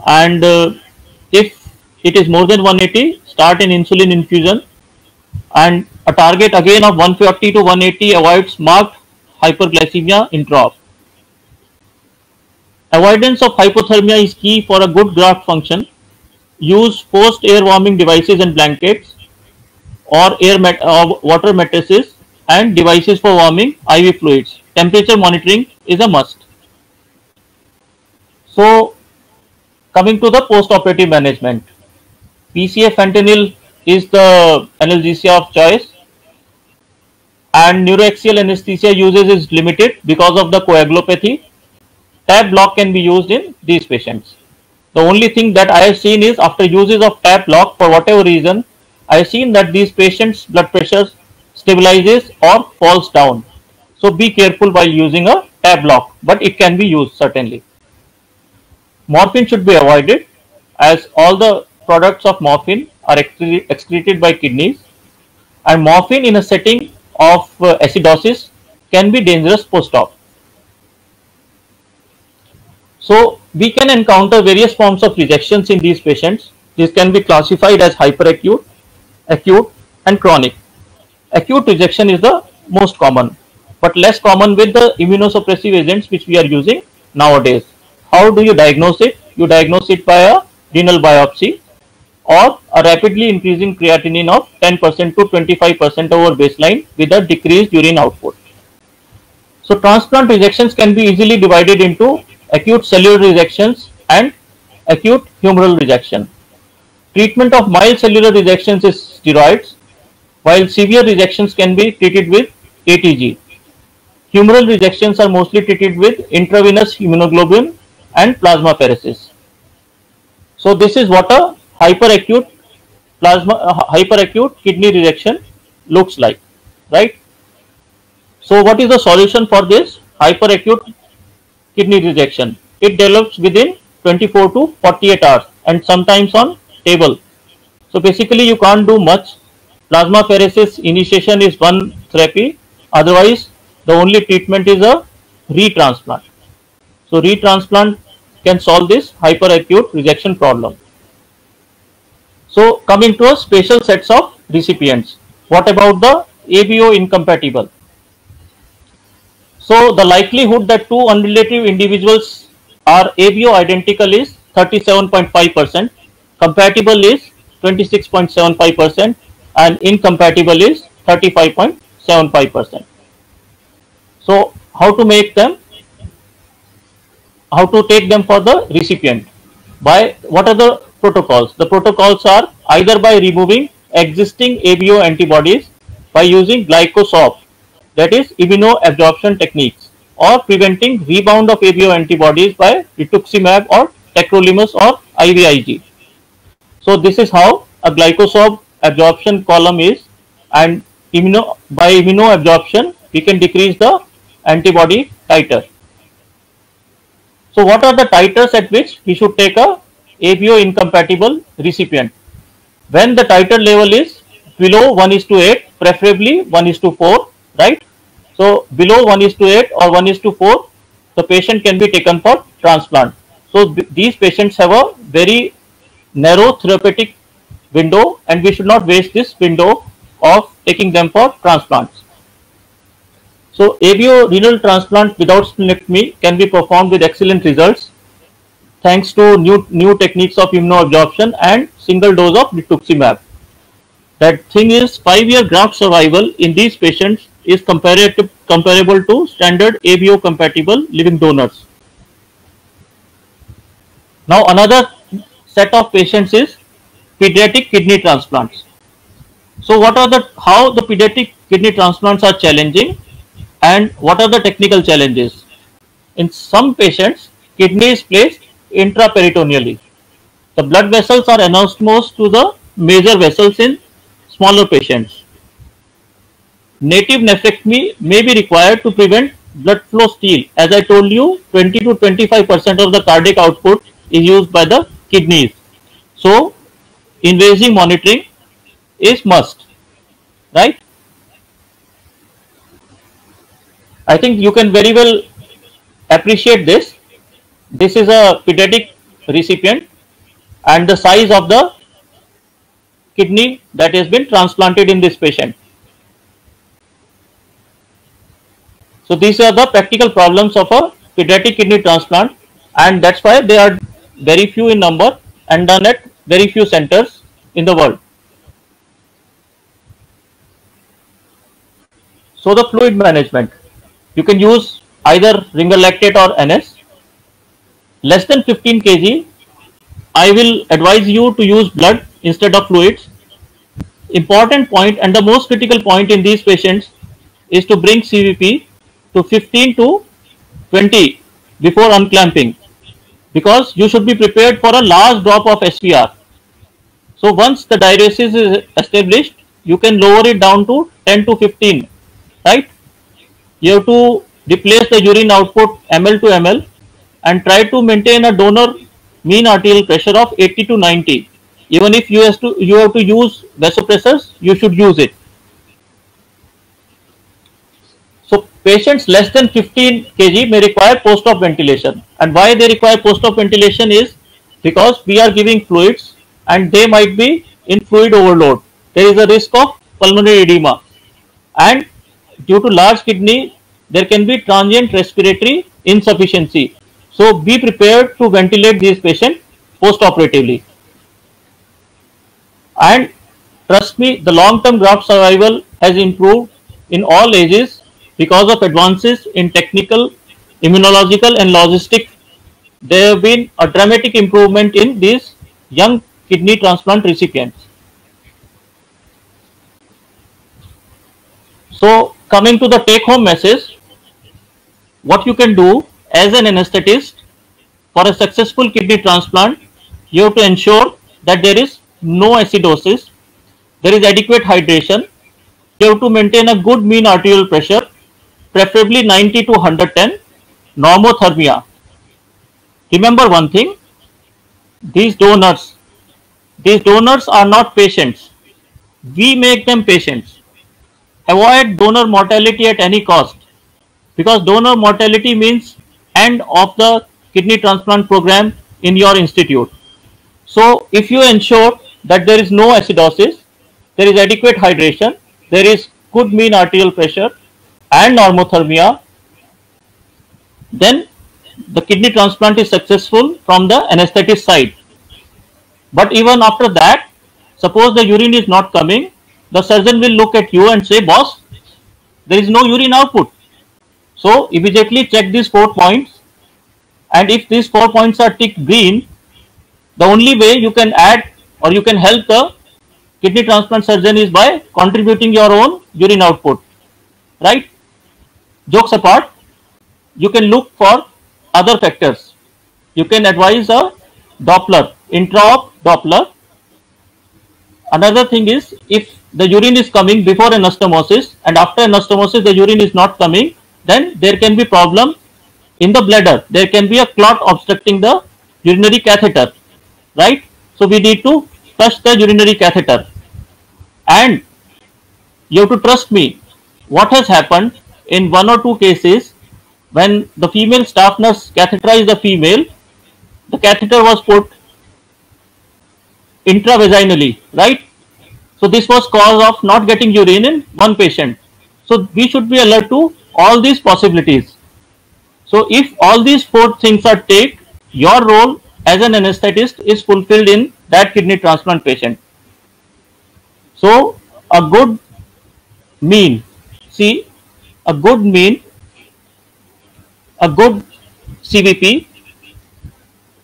and if it is more than 180, start an insulin infusion, and a target again of 140 to 180 avoids marked hyperglycemia intra-op. Avoidance of hypothermia is key for a good graft function. Use post air warming devices and blankets, or water mattresses and devices for warming IV fluids. Temperature monitoring is a must. So coming to the post-operative management, PCA fentanyl is the analgesia of choice, and neuroaxial anesthesia uses is limited because of the coagulopathy. TAP block can be used in these patients. The only thing that I have seen is after uses of TAP block, for whatever reason, I have seen that these patients' blood pressure stabilizes or falls down. So be careful while using a TAP block, but it can be used certainly. Morphine should be avoided, as all the products of morphine are excreted by kidneys, and morphine in a setting of acidosis can be dangerous post-op. So we can encounter various forms of rejections in these patients. This can be classified as hyperacute, acute, and chronic. Acute rejection is the most common, but less common with the immunosuppressive agents which we are using nowadays. How do you diagnose it? You diagnose it by a renal biopsy or a rapidly increasing creatinine of 10% to 25% over baseline with a decreased urine output. So transplant rejections can be easily divided into acute cellular rejections and acute humoral rejection. Treatment of mild cellular rejections is steroids, while severe rejections can be treated with ATG. Humoral rejections are mostly treated with intravenous immunoglobulin and plasmapheresis. So this is what a hyperacute kidney rejection looks like, right? So what is the solution for this hyperacute kidney rejection? It develops within 24 to 48 hours and sometimes on table. So basically you can't do much. Plasmapheresis initiation is one therapy. Otherwise, the only treatment is a retransplant. So retransplant can solve this hyperacute rejection problem. So coming to a special sets of recipients. What about the ABO incompatible? So the likelihood that two unrelated individuals are ABO identical is 37.5%, compatible is 26.75%, and incompatible is 35.75%. So how to make them? How to take them for the recipient? By what are the protocols? The protocols are either by removing existing ABO antibodies by using glycosop, that is immunoabsorption techniques, or preventing rebound of ABO antibodies by rituximab or tacrolimus or IVIG. So this is how a glycosop absorption column is, and by immunoabsorption we can decrease the antibody titer. So what are the titers at which we should take a ABO incompatible recipient? When the titer level is below 1:8, preferably 1:4, right? So below 1:8 or 1:4, the patient can be taken for transplant. So these patients have a very narrow therapeutic window, and we should not waste this window of taking them for transplants. So ABO renal transplant without splenectomy can be performed with excellent results thanks to new techniques of immunoabsorption and single dose of rituximab. That thing is 5-year graft survival in these patients is comparable to standard ABO compatible living donors. Now another set of patients is pediatric kidney transplants. So how the pediatric kidney transplants are challenging and what are the technical challenges? In some patients, kidney is placed intraperitoneally. The blood vessels are anastomosed to the major vessels in smaller patients. Native nephrectomy may be required to prevent blood flow steal. As I told you, 20 to 25% of the cardiac output is used by the kidneys. So invasive monitoring is must, right? I think you can very well appreciate this. This is a pediatric recipient and the size of the kidney that has been transplanted in this patient. So these are the practical problems of a pediatric kidney transplant, and that's why they are very few in number and done at very few centers in the world. So the fluid management, you can use either Ringer lactate or NS. Less than 15 kg, I will advise you to use blood instead of fluids. Important point and the most critical point in these patients is to bring CVP to 15 to 20 before unclamping, because you should be prepared for a large drop of SVR. So once the diuresis is established, you can lower it down to 10 to 15, right? You have to replace the urine output ml to ml and try to maintain a donor mean arterial pressure of 80 to 90. Even if you have to use vasopressors, you should use it. So patients less than 15 kg may require post-op ventilation, and why they require post-op ventilation is because we are giving fluids and they might be in fluid overload. There is a risk of pulmonary edema, and due to large kidney there can be transient respiratory insufficiency. So be prepared to ventilate these patients post-operatively. And trust me, the long-term graft survival has improved in all ages because of advances in technical, immunological and logistic. There have been a dramatic improvement in these young kidney transplant recipients. So coming to the take-home message, What you can do as an anesthetist for a successful kidney transplant, you have to ensure that there is no acidosis, there is adequate hydration, you have to maintain a good mean arterial pressure, preferably 90 to 110, normothermia. Remember one thing, these donors, these donors are not patients. We make them patients. Avoid donor mortality at any cost, because donor mortality means end of the kidney transplant program in your institute. So if you ensure that there is no acidosis, there is adequate hydration, there is good mean arterial pressure and normothermia, then the kidney transplant is successful from the anesthetist side. But even after that, suppose the urine is not coming, the surgeon will look at you and say, boss, there is no urine output. So immediately check these 4 points, and if these 4 points are ticked green, the only way you can add or you can help the kidney transplant surgeon is by contributing your own urine output, right? Jokes apart, you can look for other factors. You can advise a Doppler, intra-op Doppler. Another thing is, if the urine is coming before anastomosis and after anastomosis the urine is not coming, then there can be problem in the bladder. There can be a clot obstructing the urinary catheter, right? So we need to flush the urinary catheter. And you have to trust me, what has happened in 1 or 2 cases, when the female staff nurse catheterized the female, the catheter was put intravaginally, right? So this was cause of not getting urine in one patient. So we should be alert to all these possibilities. So if all these 4 things are taken, your role as an anesthetist is fulfilled in that kidney transplant patient. So a good mean, see, a good mean, a good CVP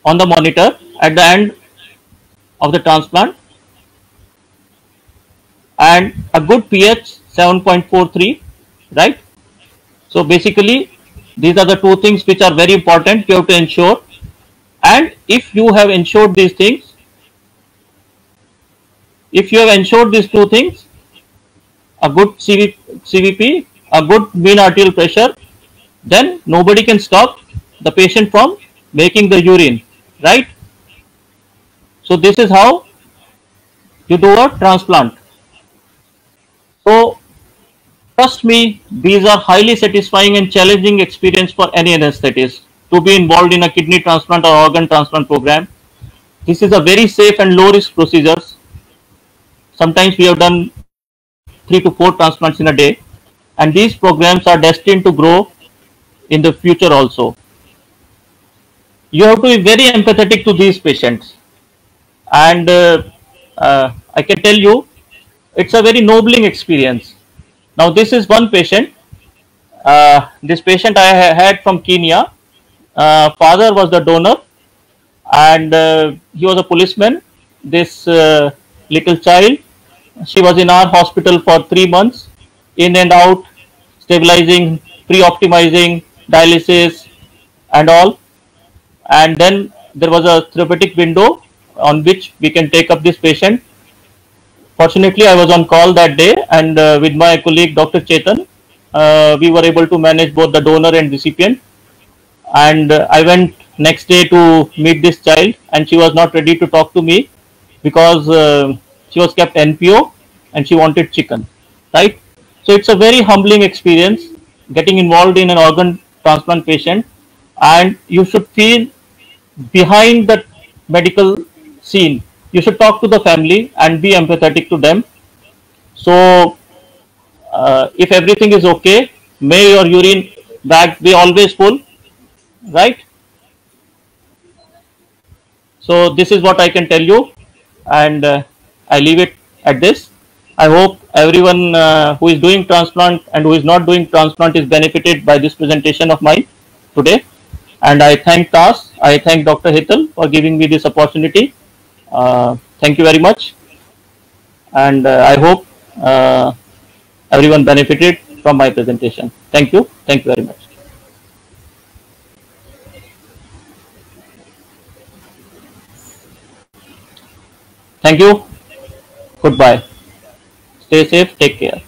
on the monitor at the end of the transplant, and a good pH 7.43, right? So basically these are the 2 things which are very important you have to ensure. And if you have ensured these things, if you have ensured these 2 things, a good CVP, a good mean arterial pressure, then nobody can stop the patient from making the urine, right? So this is how you do a transplant. So trust me, these are highly satisfying and challenging experience for any anesthetist to be involved in a kidney transplant or organ transplant program. This is a very safe and low risk procedures. Sometimes we have done 3 to 4 transplants in a day, and these programs are destined to grow in the future also. You have to be very empathetic to these patients, and I can tell you it's a very nobling experience. Now this is one patient. This patient I had from Kenya. Father was the donor, and he was a policeman. This little child, she was in our hospital for 3 months, in and out, stabilizing, pre-optimizing, dialysis and all. And then there was a therapeutic window on which we can take up this patient. Fortunately, I was on call that day, and with my colleague Dr. Chetan, we were able to manage both the donor and recipient. And I went next day to meet this child, and she was not ready to talk to me because she was kept NPO and she wanted chicken, right? So it's a very humbling experience getting involved in an organ transplant patient, and you should feel behind the medical scene. You should talk to the family and be empathetic to them. So if everything is okay, may your urine bag be always full, right? So this is what I can tell you, and I leave it at this. I hope everyone who is doing transplant and who is not doing transplant is benefited by this presentation of mine today. And I thank TAS, I thank Dr. Hital for giving me this opportunity. Thank you very much, and I hope everyone benefited from my presentation. Thank you very much. Thank you. Goodbye. Stay safe. Take care.